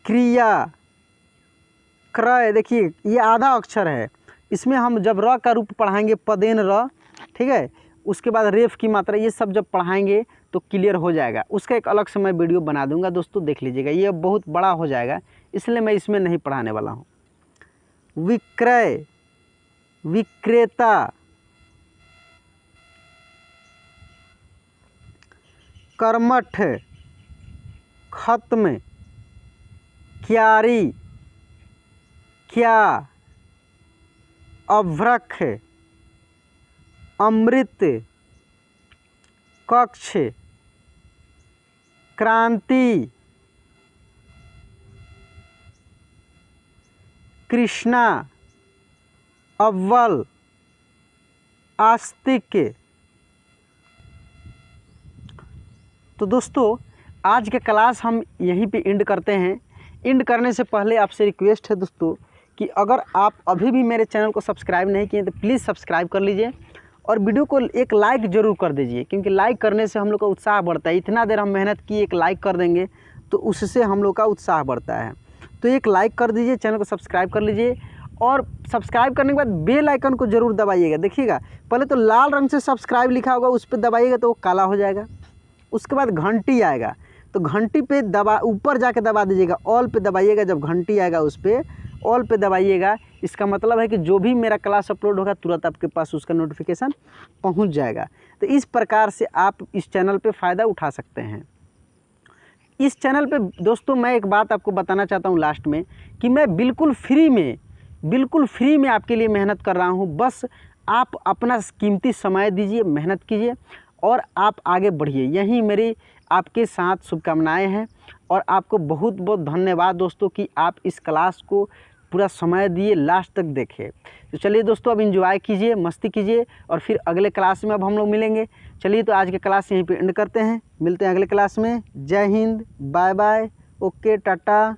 क्रिया, क्रय। देखिए ये आधा अक्षर है, इसमें हम जब र का रूप पढ़ाएंगे पदेन र, ठीक है, उसके बाद रेफ की मात्रा, ये सब जब पढ़ाएंगे तो क्लियर हो जाएगा। उसका एक अलग से मैं वीडियो बना दूंगा दोस्तों, देख लीजिएगा, ये बहुत बड़ा हो जाएगा इसलिए मैं इसमें नहीं पढ़ाने वाला हूँ। विक्रय, विक्रेता, कर्मठ, खत्म, क्यारी, क्या, अभ्रक, अमृत, कक्ष, क्रांति, कृष्णा, अव्वल, आस्तिक। तो दोस्तों आज के क्लास हम यहीं पे एंड करते हैं। एंड करने से पहले आपसे रिक्वेस्ट है दोस्तों कि अगर आप अभी भी मेरे चैनल को सब्सक्राइब नहीं किए तो प्लीज़ सब्सक्राइब कर लीजिए और वीडियो को एक लाइक ज़रूर कर दीजिए, क्योंकि लाइक करने से हम लोग का उत्साह बढ़ता है। इतना देर हम मेहनत की, एक लाइक कर देंगे तो उससे हम लोग का उत्साह बढ़ता है। तो एक लाइक कर दीजिए, चैनल को सब्सक्राइब कर लीजिए और सब्सक्राइब करने के बाद बेल आइकन को ज़रूर दबाइएगा। देखिएगा पहले तो लाल रंग से सब्सक्राइब लिखा होगा, उस पर दबाइएगा तो वो काला हो जाएगा। उसके बाद घंटी आएगा तो घंटी पे दबा, ऊपर जाके दबा दीजिएगा, ऑल पे दबाइएगा। जब घंटी आएगा उस पर ऑल पे दबाइएगा, इसका मतलब है कि जो भी मेरा क्लास अपलोड होगा तुरंत आपके पास उसका नोटिफिकेशन पहुंच जाएगा। तो इस प्रकार से आप इस चैनल पे फ़ायदा उठा सकते हैं। इस चैनल पे दोस्तों मैं एक बात आपको बताना चाहता हूँ लास्ट में कि मैं बिल्कुल फ्री में आपके लिए मेहनत कर रहा हूँ। बस आप अपना कीमती समय दीजिए, मेहनत कीजिए और आप आगे बढ़िए। यही मेरी आपके साथ शुभकामनाएं हैं और आपको बहुत बहुत धन्यवाद दोस्तों कि आप इस क्लास को पूरा समय दिए, लास्ट तक देखे। तो चलिए दोस्तों अब एंजॉय कीजिए, मस्ती कीजिए और फिर अगले क्लास में अब हम लोग मिलेंगे। चलिए तो आज के क्लास यहीं पे एंड करते हैं, मिलते हैं अगले क्लास में। जय हिंद, बाय बाय, ओके, टाटा।